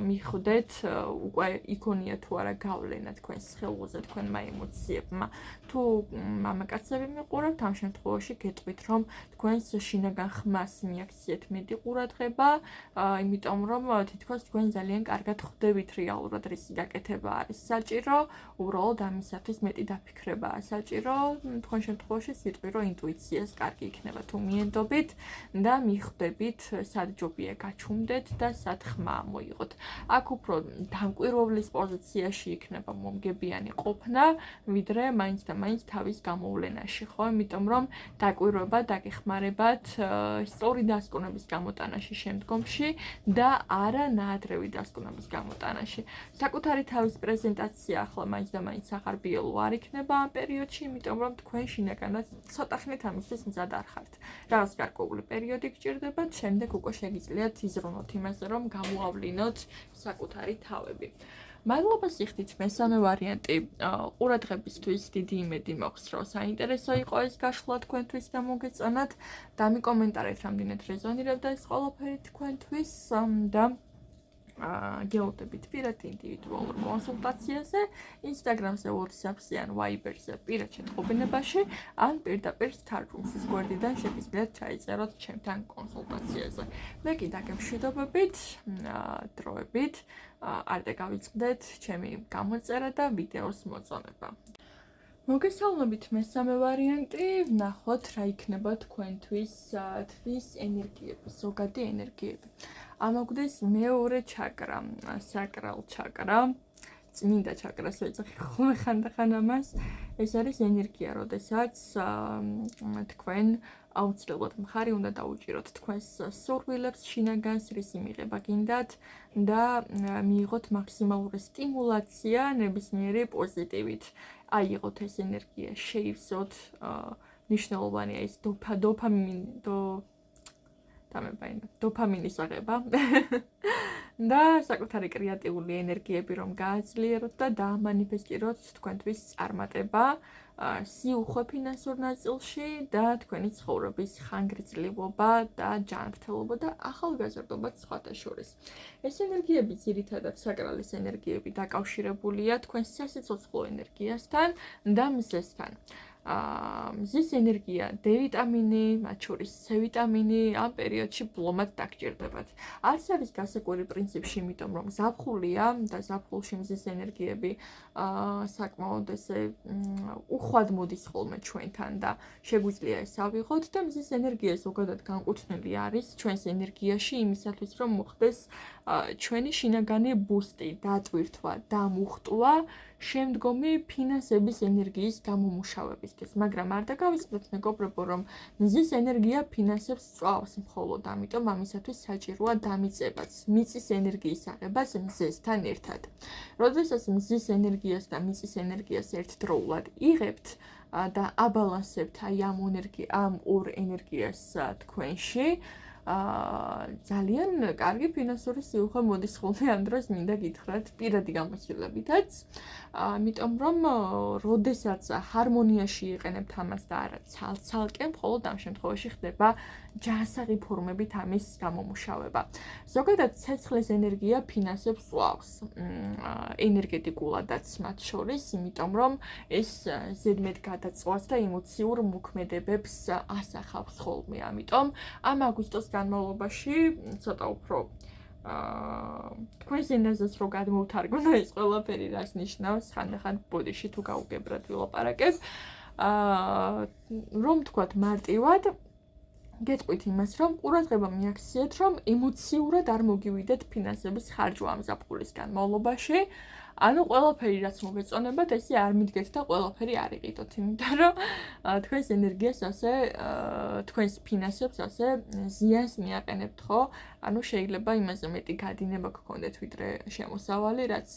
მიხვდეთ უკვე იქონია თუ არა გავლენა თქვენს ხელზე, თქვენმა ემოციებმა. თუ მამაკაცები მიყურავთ, ამ შემთხვევაში გეტყვით რომ თქვენს შინაგან ხმას მიაქციეთ მეტი ყურადღება, იმიტომ რომ თითქოს თქვენ ძალიან კარგად ხვდებით რეალურად რის გაკეთება არის საჭირო, უბრალოდ ამისათვის მეტი დაფიქრებაა საჭირო, თქვენ შემთხვევაში სიტყვი რომ ინტუიციას კარგი იქნება თუ მიენდობით და მიხვდებით სად ჯობია გაჩუმდეთ და სად ხმა მოიღოთ. აქ უფრო დამკვირვებლის პოზიციაში იქნება მომგებიანი ყოფნა, ვიდრე მაინც და მაინც თავის გამოვლენაში, ხო? იმიტომ რომ დაკვირვება დაგეხმარებათ სწორი დასკვნების გამოტანაში შემდგომში და არა ნაადრევი დასკვნების გამოტანაში. საკუთარი თავის პრეზენტაცია ახლა მაინც და მაინც ახარბიელო არ იქნება ამ პერიოდში, იმიტომ რომ თქვენ შინაგანად ცოტა ხნით ამისთვის მზად არ ხართ. რაღაც გარკვეული პერიოდი გჭირდებათ, შემდეგ უკვე შეგიძლიათ იზრუნოთ იმაზე, რომ გამოავლინოთ საკუთარი თავები. მადლობა სიხდით, მესამე ვარიანტი ყურადღებისთვის დიდი იმედი მაქვს, რომ საინტერესო იყო ეს გაშლა თქვენთვის და მოგეწონათ. დამიკომენტარეთ, რამდენად რეზონირებდა ეს ყველაფერი თქვენთვის და გეოდებით პირად ინდივიდუალურ კონსულტაციაზე, Instagram-ზე, WhatsApp-ზე ან Viber-ზე პირად შეტყობინებაში, ან პირდაპირ თარგმნის გვერდიდან შეგიძლიათ ჩაიწეროთ ჩემთან კონსულტაციაზე. მე კი დაგემშვიდობებით, დროებით, არ დაგავიწყდეთ ჩემი გამოწერა და ვიდეოს მოწონება. მოგესალმებით, მესამე ვარიანტი, ვნახოთ რა იქნება თქვენთვის თვის ენერგიები, ზოგადი ენერგიები. ამოგვდის მეორე ჩაკრა, საკრალ ჩაკრა, წმინდა ჩაკრას ვეძახი ხოლმე ხანდახან ამას. ეს არის ენერგია, როდესაც თქვენ აუცილებლად მხარი უნდა დაუჭიროთ თქვენს სურვილებს, შინაგანს, რისი მიღება გინდათ და მიიღოთ მაქსიმალური სტიმულაცია ნებისმიერი პოზიტივით. აიღოთ ეს ენერგია, შეივსოთ, მნიშვნელოვანია ეს დოფამინის აღება და საკუთარი კრეატიული ენერგიები რომ გააძლიეროთ და დაამანიფესტიროთ თქვენთვის წარმატება სიუხვე ფინანსურ ნაწილში და თქვენი ცხოვრების ხანგრძლივობა და ჯანმრთელობა და ახალგაზრდობა სხვათა შორის. ეს ენერგიები ძირითადად საკრალის ენერგიები დაკავშირებულია თქვენს სასიცოცხლო ენერგიასთან და მზესთან. მზის ენერგია, D ვიტამინი, მათ შორის C ვიტამინი ამ პერიოდში ბლომად დაგჭირდებათ. არც არის გასაკვირი პრინციპში, იმიტომ რომ ზაფხულია და ზაფხულში მზის ენერგიები საკმაოდ ესე უხვად მოდის ხოლმე ჩვენთან და შეგვიძლია ეს ავიღოთ და მზის ენერგია ზოგადად განკუთვნილი არის ჩვენს ენერგიაში იმისათვის, რომ მოხდეს ჩვენი შინაგანი ბუსტი, დატვირთვა, დამუხტვა შემდგომი ფინანსების ენერგიის გამომუშავებისთვის, მაგრამ არ დაგავიწყდეთ მეგობრებო, რომ მზის ენერგია ფინანსებს წვავს მხოლოდ, ამიტომ ამისათვის საჭიროა დამიწებაც, მიწის ენერგიის აღებაც მზესთან ერთად. როდესაც მზის ენერგიას და მიწის ენერგიას ერთდროულად იღებთ და აბალანსებთ აი ამ ორ ენერგიას თქვენში, ძალიან კარგი ფინანსური სიუხვე მოდის ხოლმე ამ დროს მინდა გითხრათ პირადი გამოცდილებითაც, იმიტომ რომ როდესაც ჰარმონიაში იყენებთ ამას და არა ცალ-ცალკე, მხოლოდ ამ შემთხვევაში ხდება ჯანსაღი ფორმებით ამის გამომუშავება. ზოგადად ცეცხლის ენერგია ფინანსებს წვავს, ენერგეტიკულადაც მათ შორის, იმიტომ რომ ეს ზედმეტ გადაწყვეტს და ემოციურ მოქმედებებს ასახავს ხოლმე. ამიტომ ამ აგვისტოს განმავლობაში ცოტა უფრო თქვენს ენაზეც რო გადმოვთარგმნო ეს ყველაფერი რას ნიშნავს, ხანდახან ბოდიში თუ გაუგებრად ვილაპარაკებ, რომ თქვათ მარტივად გეტყვით იმას, რომ ყურადღება მიაქციეთ, რომ ემოციურად არ მოგივიდეთ ფინანსების ხარჯვა ამ ზაფხულის განმავლობაში. ანუ ყველაფერი რაც მოგეწონებათ, ესე არ მიდგეთ და ყველაფერი არ იყიდოთ, იმიტომ რომ თქვენს ენერგიას ასე, თქვენს ფინანსებს ასე ზიანს მიაყენებთ, ხო? ანუ შეიძლება იმაზე მეტი გადინება გქონდეთ, ვიდრე შემოსავალი, რაც,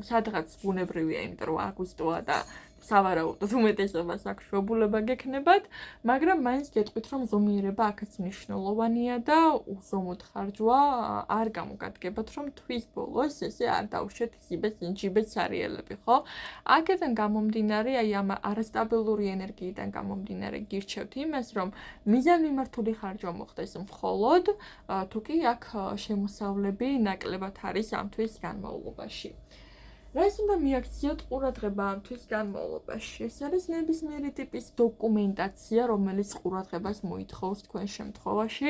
სადღაც ბუნებრივია, იმიტომ რომ აგვისტოა და სავარაუდოდ უმეტესობას აქ შვებულება გექნებათ, მაგრამ მაინც გეტყვით, რომ ზომიერება აქაც მნიშვნელოვანია და უზომოდ ხარჯვა არ გამოგადგებათ, რომ თვის ბოლოს ესე არ დაუშვეთ სიბეს ეს ჯიბეც არიელები, ხო? აქედან გამომდინარე, აი ამ არასტაბილური ენერგიიდან გამომდინარე გირჩევთ იმას, რომ მიზანმიმართული ხარჯვა მოხდეს მხოლოდ თუ კი აქ შემოსავლები ნაკლებად არის ამ თვის განმავლობაში. რაც უნდა მიაქციოთ ყურადღება ამ თვის განმავლობაში? ეს არის ნებისმიერი ტიპის დოკუმენტაცია, რომელიც ყურადღებას მოითხოვს თქვენ შემთხვევაში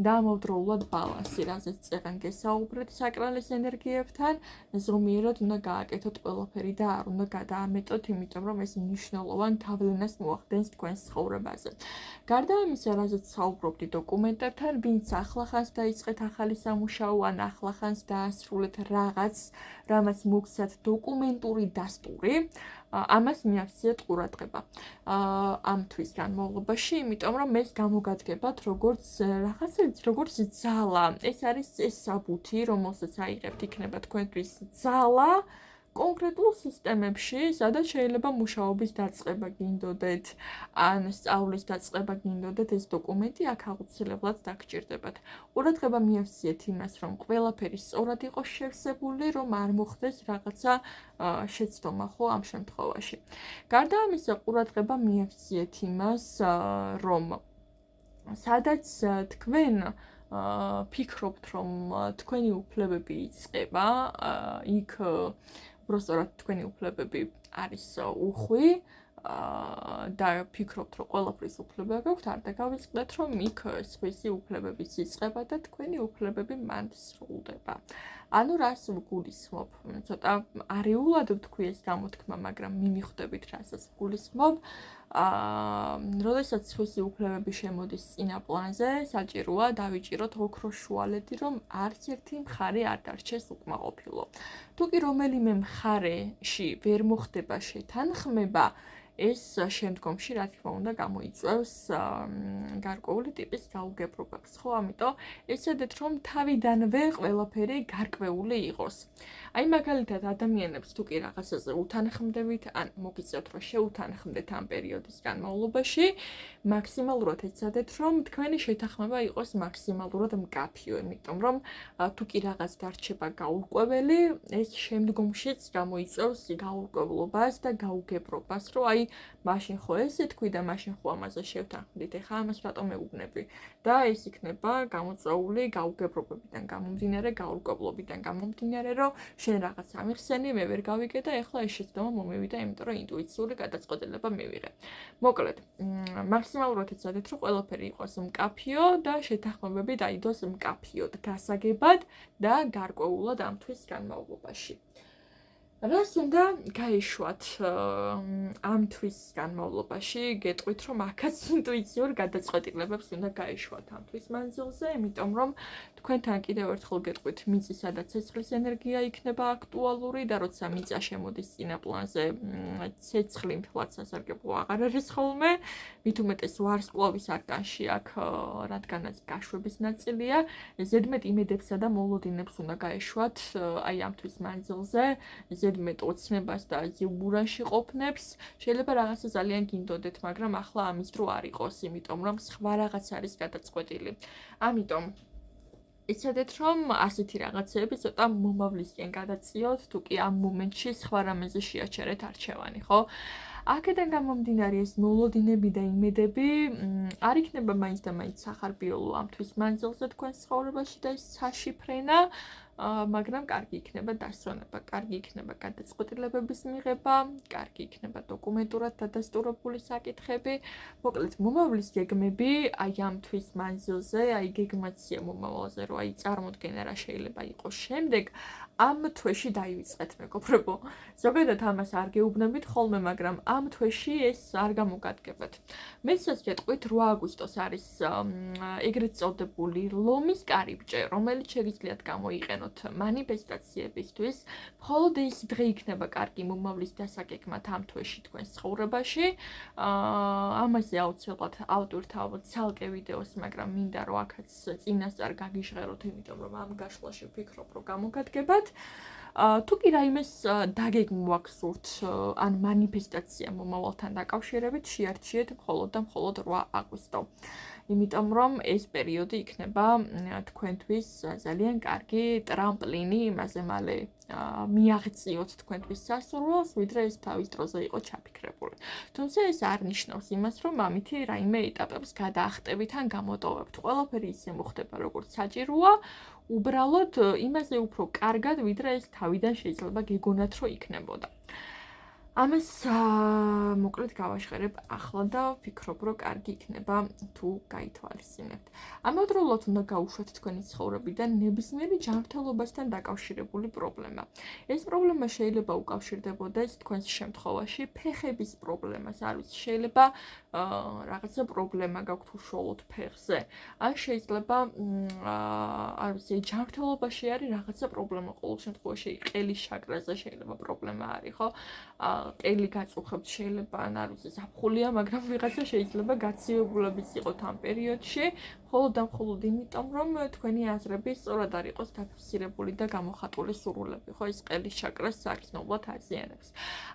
დამავდროულად ბალანსი, რაზეც წეგან გესაუბრეთ საკრალის ენერგიებთან, ზომიერად უნდა გააკეთოთ ყველაფერი და არ უნდა გადაამეტოთ, იმიტომ რომ ეს მნიშვნელოვან თავლენას მოახდენს თქვენს ცხოვრებაზე. გარდა ამისა, რაზეც საუბრობდი დოკუმენტებთან, ვინც ახლახანს დაიწყეთ ახალი სამუშაო ან ახლახანს დაასრულეთ რაღაც, რამაც მოგცათ დოკუმენტური დასტური, ამას მიაქციეთ ყურადღება ამ თვის განმავლობაში, იმიტომ რომ ეს გამოგადგებათ როგორც ძალა. ეს არის ეს საბუთი, რომელსაც აიღებთ, იქნება თქვენთვის ძალა კონკრეტულ სისტემებში, სადაც შეიძლება მუშაობის დაწყება გინდოდეთ, ან სწავლის დაწყება გინდოდეთ, ეს დოკუმენტი აქ აუცილებლად დაგჭირდებათ. ყურადღება მიაქციეთ იმას, რომ ყველაფერი სწორად იყოს შევსებული, რომ არ მოხდეს რაღაცა შეცდომა, ხო, ამ შემთხვევაში. გარდა ამისა, ყურადღება მიაქციეთ იმას, რომ სადაც თქვენ ფიქრობთ, რომ თქვენი უფლებები იწყება, იქ უბრალოდ თქვენი უფლებები არის უხვი და ფიქრობთ, რომ ყველაფრის უფლება გაქვთ, არ დაგავიწყდეთ, რომ იქ სხვისი უფლებებიც იწყება და თქვენი უფლებები მან სრულდება. ანუ რას ვგულისხმობ? ცოტა არეულად ვთქვი ეს გამოთქმა, მაგრამ მიმიხვდებით, რასაც ვგულისხმობ. როდესაც სხვისი უფლებები შემოდის წინა პლანზე, საჭიროა დავიჭიროთ ოქროს შუალედი, რომ არც ერთი მხარე არ დარჩეს უკმაყოფილო. თუ კი რომელიმე მხარეში ვერ მოხდება შეთანხმება, ეს შემდგომში, რა თქმა უნდა, გამოიწვევს გარკვეული ტიპის გაუგებრობებს, ხო? ამიტომ ეცადეთ, რომ თავიდანვე ყველაფერი გარკვეული იყოს. აი მაგალითად, ადამიანებს თუ კი რაღაცაზე უთანხმდებით, ან მოგიწევთ, რომ შეუთანხმდეთ ამ პერიოდის განმავლობაში, მაქსიმალურად ეცადეთ, რომ თქვენი შეთანხმება იყოს მაქსიმალურად მკაფიო, იმიტომ რომ თუ კი რაღაც დარჩება გაურკვეველი, ეს შემდგომშიც გამოიწვევს გაურკვევლობას და გაუგებრობას, რომ აი მაშინ ხო ესე თქვი და მაშინ ხო ამაზე შევთანხმდით, ეხლა ამას რატომ მეუბნები? და ეს იქნება გამოწვეული გაუგებრობებიდან გამომდინარე, გაურკვევლობიდან გამომდინარე, რომ შენ რაღაც ამიხსენი, მე ვერ გავიგე და ეხლა ეს შეცდომა მომივიდა, იმიტომ რომ ინტუიციური გადაწყვეტილება მივიღე. მოკლედ, მაქსიმალურად ეცადეთ, რომ ყველაფერი იყოს მკაფიო და შეთანხმებები დაიდოს მკაფიოდ, გასაგებად და გარკვეულად ამ თვის განმავლობაში. რას უნდა გაეშვათ ამ თვის განმავლობაში? გეტყვით, რომ აქაც ინტუიციურ გადაწყვეტილებებს უნდა გაეშვათ ამ თვის მანძილზე, იმიტომ რომ თქვენთან კიდევ ერთხელ გეტყვით, მიწისა და ცეცხლის ენერგია იქნება აქტუალური და როცა მიწა შემოდის წინა პლანზე, ცეცხლი მთლად სასარგებლო აღარ არის ხოლმე, მით უმეტეს ვარსკვლავის არკანში აქ რადგანაც გაშვების ნაწილია, ზედმეტ იმედებსა და მოლოდინებს უნდა გაეშვათ აი ამ თვის მანძილზე, ზედმეტ ოცნებას და ზიუბურაში ყოფნებს, შეიძლება რაღაცა ძალიან გინდოდეთ, მაგრამ ახლა ამის დრო არ იყოს, იმიტომ რომ სხვა რაღაც არის გადაწყვეტილი. ამიტომ ეცადეთ, რომ ასეთი რაღაცეები ცოტა მომავლისკენ გადაწიოთ, თუ კი ამ მომენტში სხვა რამეზე შეაჩერეთ არჩევანი, ხო? აქედან გამომდინარე ეს მოლოდინები და იმედები არ იქნება მაინც და მაინც სახარბიელო ამ თვის მანძილზე თქვენს ცხოვრებაში და ეს საშიფრენა, მაგრამ კარგი იქნება დასვენება, კარგი იქნება გადაწყვეტილებების მიღება, კარგი იქნება დოკუმენტურად დადასტურებული საკითხები. მოკლედ, მომავლის გეგმები აი ამ თვის მანძილზე, აი გეგმაცია მომავალზე, რომ აი წარმოდგენა რა შეიძლება იყოს შემდეგ, ამ თვეში დაივიწყეთ, მეგობრებო. ზოგადად ამას არ გეუბნებით ხოლმე, მაგრამ ამ თვეში ეს არ გამოგადგებათ. მეცაც გეტყვით 8 აგვისტოს არის ეგრეთ წოდებული ლომის კარიბჭე, რომელიც შეგიძლიათ გამოიყენოთ მანიფესტაციებისთვის. მხოლოდ ეს დღე იქნება კარგი მომავლის დასაგეგმად ამ თვეში თქვენს ცხოვრებაში. ამაზე აუცილებლად ავტვირთავოთ ცალკე ვიდეოს, მაგრამ მინდა რომ აქაც წინასწარ გაგიჟღეროთ, იმიტომ რომ ამ გაშლაში ვფიქრობ, რომ გამოგადგებათ. თუ კი რაიმეს დაგეგმვა გსურთ, ან მანიფესტაცია მომავალთან დაკავშირებით, შეარჩიეთ მხოლოდ და მხოლოდ 8 აგვისტო. იმიტომ რომ ეს პერიოდი იქნება თქვენთვის ძალიან კარგი ტრამპლინი იმაზე მალე მიაღწიოთ თქვენთვის სასურველს, ვიდრე ეს თავის დროზე იყო ჩაფიქრებული. თუმცა ეს არ ნიშნავს იმას, რომ ამითი რაიმე ეტაპებს გადაახტებით ან გამოტოვებთ. ყველაფერი ისე მოხდება, როგორც საჭიროა, უბრალოდ იმაზე უფრო კარგად, ვიდრე ეს თავიდან შეიძლება გეგონათ, რომ იქნებოდა. ამას მოკლედ გავაშხერებ ახლა და ვფიქრობ, რომ კარგი იქნება თუ გაითვალისწინებთ. ამავდროულად უნდა გაუშვათ თქვენი ცხოვრებიდან ნებისმიერი ჯანმრთელობასთან დაკავშირებული პრობლემა. ეს პრობლემა შეიძლება უკავშირდებოდეს თქვენს შემთხვევაში ფეხების პრობლემას, არ ვიცი, შეიძლება რაღაცა პრობლემა გაქვთ უშუალოდ ფეხზე. ან შეიძლება არ ვიცი, ჯანმრთელობაში არის რაღაცა პრობლემა, ყოველ შემთხვევაში ყელის შაკრაზე შეიძლება პრობლემა არის, ხო? ყელი გაწუხებთ, შეიძლება არ ვიცი, ზაფხულია, მაგრამ ვიღაცა შეიძლება გაცივებულებიც იყოთ ამ პერიოდში, მხოლოდ და მხოლოდ იმიტომ, რომ თქვენი აზრები სწორად არ იყოს დაფიქსირებული და გამოხატული სურვილები, ხო, ეს ყელის შაკრას საგრძნობლად აზიანებს.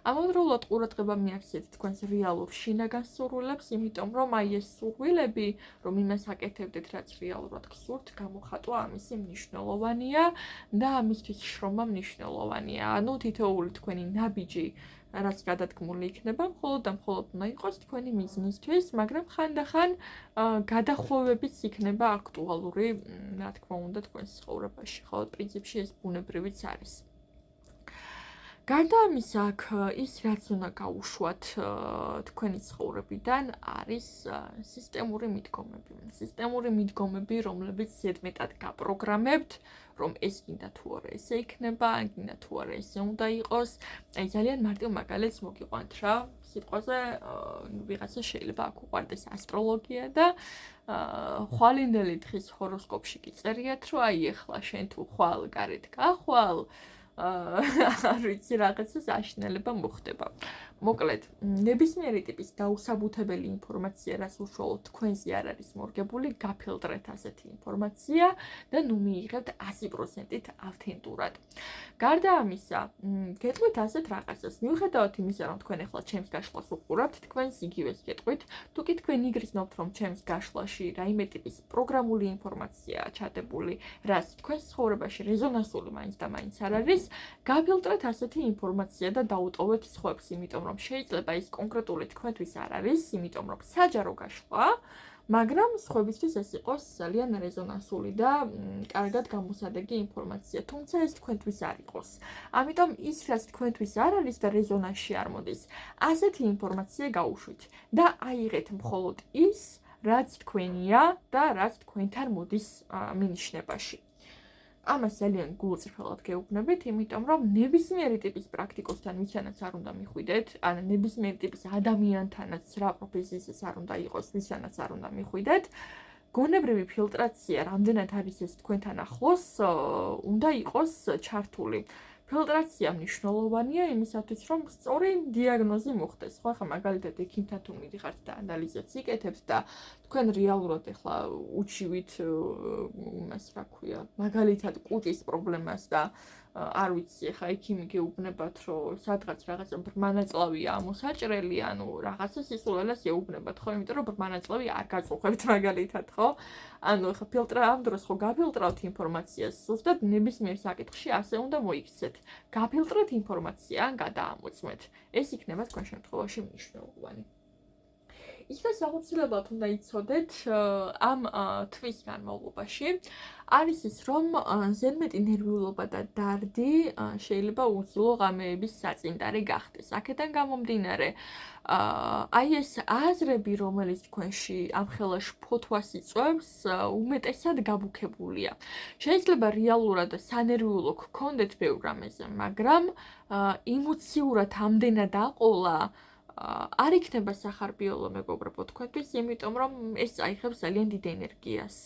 ამავდროულად ყურადღება მიაქციეთ თქვენს რეალურ შინაგან სურვილებს, იმიტომ რომ აი ეს სურვილები, რომ იმას აკეთებდეთ, რაც რეალურად გსურთ, გამოხატვა ამისი მნიშვნელოვანია და ამისთვის შრომა მნიშვნელოვანია. ანუ თითოეული თქვენი ნაბიჯი რაც გადადგმული იქნება, მხოლოდ და მხოლოდ უნდა იყოს თქვენი მიზნისთვის, მაგრამ ხანდახან გადახვევებიც იქნება აქტუალური, რა თქმა უნდა, თქვენს ცხოვრებაში, ხო, პრინციპში ეს ბუნებრივიც არის. გარდა ამისა, აქ ის რაც უნდა გაუშვათ თქვენი ცხოვრებიდან არის სისტემური მიდგომები. სისტემური მიდგომები, რომლებიც ზედმეტად გაპროგრამებთ, რომ ეს გინდა თუ არა ესე იქნება, ან გინდა თუ არა ესე უნდა იყოს. აი ძალიან მარტივ მაგალითს მოგიყვანთ რა. სიტყვაზე ვიღაცა შეიძლება აქ უყვარდეს ასტროლოგია და ხვალინდელი დღის ჰოროსკოპში კი წერიათ, რომ აი ეხლა შენ თუ ხვალ გარეთ გახვალ არ ვიცი რაღაცას აშნელება მოხდება. მოკლედ, ნებისმიერი ტიპის დაუსაბუთებელი ინფორმაცია, რაც უშუალოდ თქვენზე არ არის მორგებული, გაფილტრეთ ასეთი ინფორმაცია და ნუ მიიღებთ 100%-ით ავთენტურად. გარდა ამისა, გეტყვით ასეთ რაღაცას. მიუხედავად იმისა, რომ თქვენ ახლა ჩემს გაშლას უყურებთ, თქვენს იგივეს გეტყვით, თუ კი თქვენ იგრძნობთ, რომ ჩემს გაშლაში რაიმე ტიპის პროგრამული ინფორმაციაა ჩადებული, რაც თქვენს ცხოვრებაში რეზონანსული მაინც და მაინც არ არის, გაფილტრეთ ასეთი ინფორმაცია და დაუტოვეთ სხვებს, იმიტომ რომ შეიძლება ის კონკრეტული თქვენთვის არ არის, იმიტომ რომ საჯარო გაშლა, მაგრამ სხვებისთვის ეს იყოს ძალიან რეზონანსული და კარგად გამოსადეგი ინფორმაცია, თუმცა ეს თქვენთვის არ იყოს. ამიტომ ის, რაც თქვენთვის არ არის და რეზონანსში არ მოდის, ასეთი ინფორმაცია გაუშვით და აიღეთ მხოლოდ ის, რაც თქვენია და რაც თქვენთან მოდის მინიშნებაში. ამას ძალიან გულწრფელად გეუბნებით, იმიტომ რომ ნებისმიერი ტიპის პრაქტიკოსთან ვისანაც არ უნდა მიხვიდეთ, ან ნებისმიერი ტიპის ადამიანთანაც რა პროფესიისას არ უნდა იყოს, ვისანაც არ უნდა მიხვიდეთ, გონებრივი ფილტრაცია, რამდენად არის ეს თქვენთან ახლოს, უნდა იყოს ჩართული. ფილტრაცია მნიშვნელოვანია იმისათვის, რომ სწორი დიაგნოზი მოხდეს. ხო, ახლა მაგალითად ექიმთან თუ მიდიხართ და ანალიზებს იკეთებთ და თქვენ რეალურად ახლა უჩივით იმას, რა ქვია, მაგალითად კუჭის პრობლემას და არ ვიცი, ახლა ექიმი გეუბნებათ, რომ სადღაც რაღაცა ბრმანაწლავია მოსაჭრელი, ანუ რაღაცა სისულელეს ეუბნებათ, ხო, იმიტომ რომ ბრმანაწლავი არ გაწუხებთ მაგალითად, ხო? ანუ ახლა ფილტრა ამ დროს ხო გაფილტრავთ ინფორმაციას, ზუსტად ნებისმიერ საკითხში ასე უნდა მოიქცეთ. გაფილტრეთ ინფორმაცია, ან გადაამოწმეთ. ეს იქნება თქვენ შემთხვევაში მნიშვნელოვანი. იქაც აუცილებლად უნდა იცოდეთ ამ თვის განმავლობაში არის ის, რომ ზედმეტი ნერვიულობა და დარდი შეიძლება უძლო ღამეების საწინდარი გახდეს. აქედან გამომდინარე, აი ეს აზრები, რომელიც თქვენში ამხელა შფოთვას იწვევს, უმეტესად გაბუქებულია. შეიძლება რეალურად სანერვიულო გქონდეთ ბევრ რამეზე, მაგრამ ემოციურად ამდენად აყოლა არ იქნება სახარბიელო მეგობრებო თქვენთვის, იმიტომ რომ ეს წაიღებს ძალიან დიდ ენერგიას.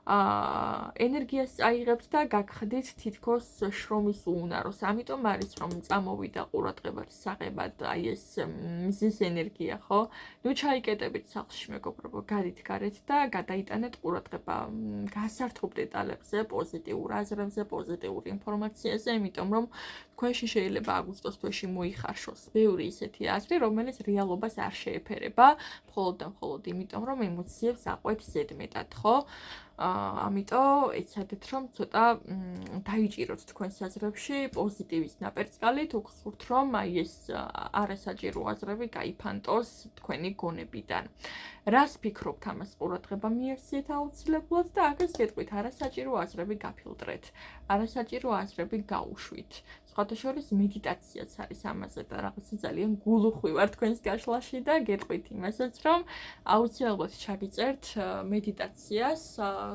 ენერგიას წაიღებთ და გაგხდით თითქოს შრომის უუნაროს. ამიტომ არის რომ წამოვიდა ყურადღება საღებად აი ეს მზის ენერგია, ხო? ნუ ჩაიკეტებით სახლში მეგობრებო, გადით გარეთ და გადაიტანეთ ყურადღება გასართობ დეტალებზე, პოზიტიურ აზრებზე, პოზიტიურ ინფორმაციაზე, იმიტომ რომ თქვენში შეიძლება აგვისტოს თვეში მოიხარშოს ბევრი ისეთი აზრი, რომელიც რეალობას არ შეეფერება, მხოლოდ და მხოლოდ იმიტომ, რომ ემოციებს აყვეთ ზედმეტად, ხო? ამიტომ ეცადეთ რომ ცოტა დაიჭიროთ თქვენ საზრებში პოზიტივის ნაპერწკალით, უხსურთ რომ აი ეს არასაჭირო აზრები გაიფანტოს თქვენი გონებიდან. რას ფიქრობთ ამას ყურადღება მიაქციეთ აუცილებლად და აქაც გეტყვით არასაჭირო აზრები გაფილტრეთ, არასაჭირო აზრები გაუშვით. სხვათა შორის მედიტაციაც არის ამაზე და რაღაცა ძალიან გულუხვი ვარ თქვენს გაშლაში და გეტყვით იმასაც რომ აუცილებლად ჩაგიწერთ მედიტაციას,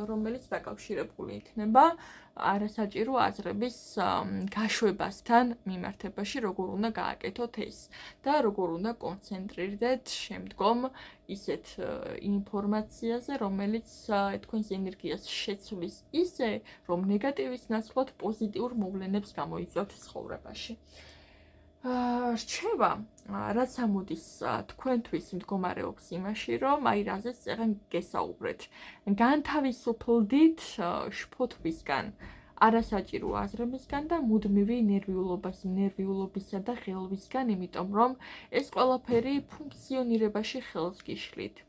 რომელიც დაკავშირებული იქნება არასაჭირო აზრების გაშვებასთან მიმართებაში, როგორ უნდა გააკეთოთ ეს და როგორ უნდა კონცენტრირდეთ შემდგომ ისეთ ინფორმაციაზე, რომელიც თქვენს ენერგიას შეცვლის ისე, რომ ნეგატივის ნაცვლად პოზიტიურ მოვლენებს გამოიწვევთ ცხოვრებაში. რჩევა, რაც ამოდის თქვენთვის მდგომარეობს იმაში, რომ აი რაზეც წეგან გესაუბრეთ. განთავისუფლდით შფოთვისგან, არასაჭირო აზრებისგან და მუდმივი ნერვიულობისა და ღელვისგან, იმიტომ რომ ეს ყველაფერი ფუნქციონირებაში ხელს გიშლით.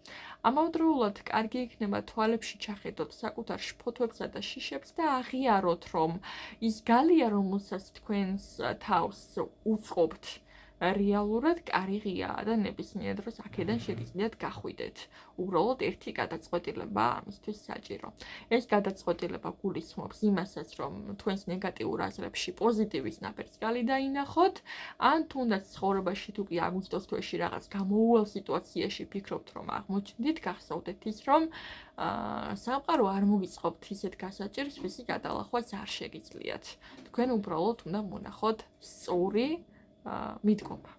ამავდროულად კარგი იქნება თვალებში ჩახედოთ საკუთარ შფოთვებსა და შიშებს და აღიაროთ, რომ ის გალია, რომელსაც თქვენს თავს უწყობთ, რეალურად კარი ღიაა და ნებისმიერ დროს აქედან შეგიძლიათ გახვიდეთ. უბრალოდ ერთი გადაწყვეტილება ამისთვის საჭირო. ეს გადაწყვეტილება გულისხმობს იმასაც, რომ თქვენს ნეგატიურ აზრებში პოზიტივის ნაპერწკალი დაინახოთ, ან თუნდაც ცხოვრებაში თუ კი აგვისტოს თვეში რაღაც გამოუვალ სიტუაციაში ფიქრობთ, რომ აღმოჩნდით, გახსოვდეთ ის, რომ სამყარო არ მოგიწყობთ ისეთ გასაჭირს, ვისი გადალახვაც არ შეგიძლიათ. თქვენ უბრალოდ უნდა მონახოთ სწორი მიდგომა.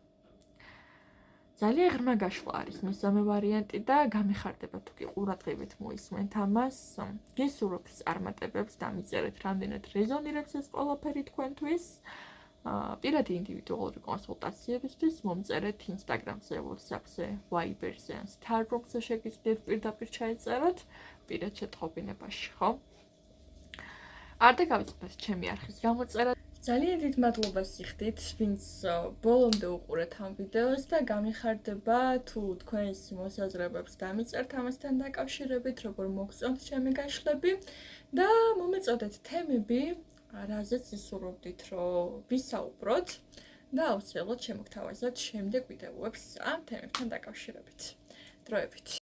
ძალიან ღრმა გაშლა არის მესამე ვარიანტი და გამიხარდება თუ კი ყურადღებით მოისმენთ ამას. გესურვებთ წარმატებებს, დამიწერეთ რამდენად რეზონირებს ეს ყველაფერი თქვენთვის. პირადი ინდივიდუალური კონსულტაციებისთვის მომწერეთ Instagram-ზე, WhatsApp-ზე, Viber-ზე ან Starbucks-ზე შეგიძლიათ პირდაპირ ჩაეწეროთ პირად შეტყობინებაში, ხო? არ დაგავიწყდეთ ჩემი არხის გამოწერა. ძალიან დიდ მადლობას სიხდით, ვინც ბოლომდე უყურეთ ამ ვიდეოს და გამიხარდება თუ თქვენს მოსაზრებებს დამიწერთ ამასთან დაკავშირებით, როგორ მოგწონთ ჩემი გაშლები და მომეწოდეთ თემები, რაზეც ისურვებდით, რომ ვისაუბროთ და აუცილებლად შემოგთავაზებთ შემდეგ ვიდეოებს ამ თემებთან დაკავშირებით. დროებით.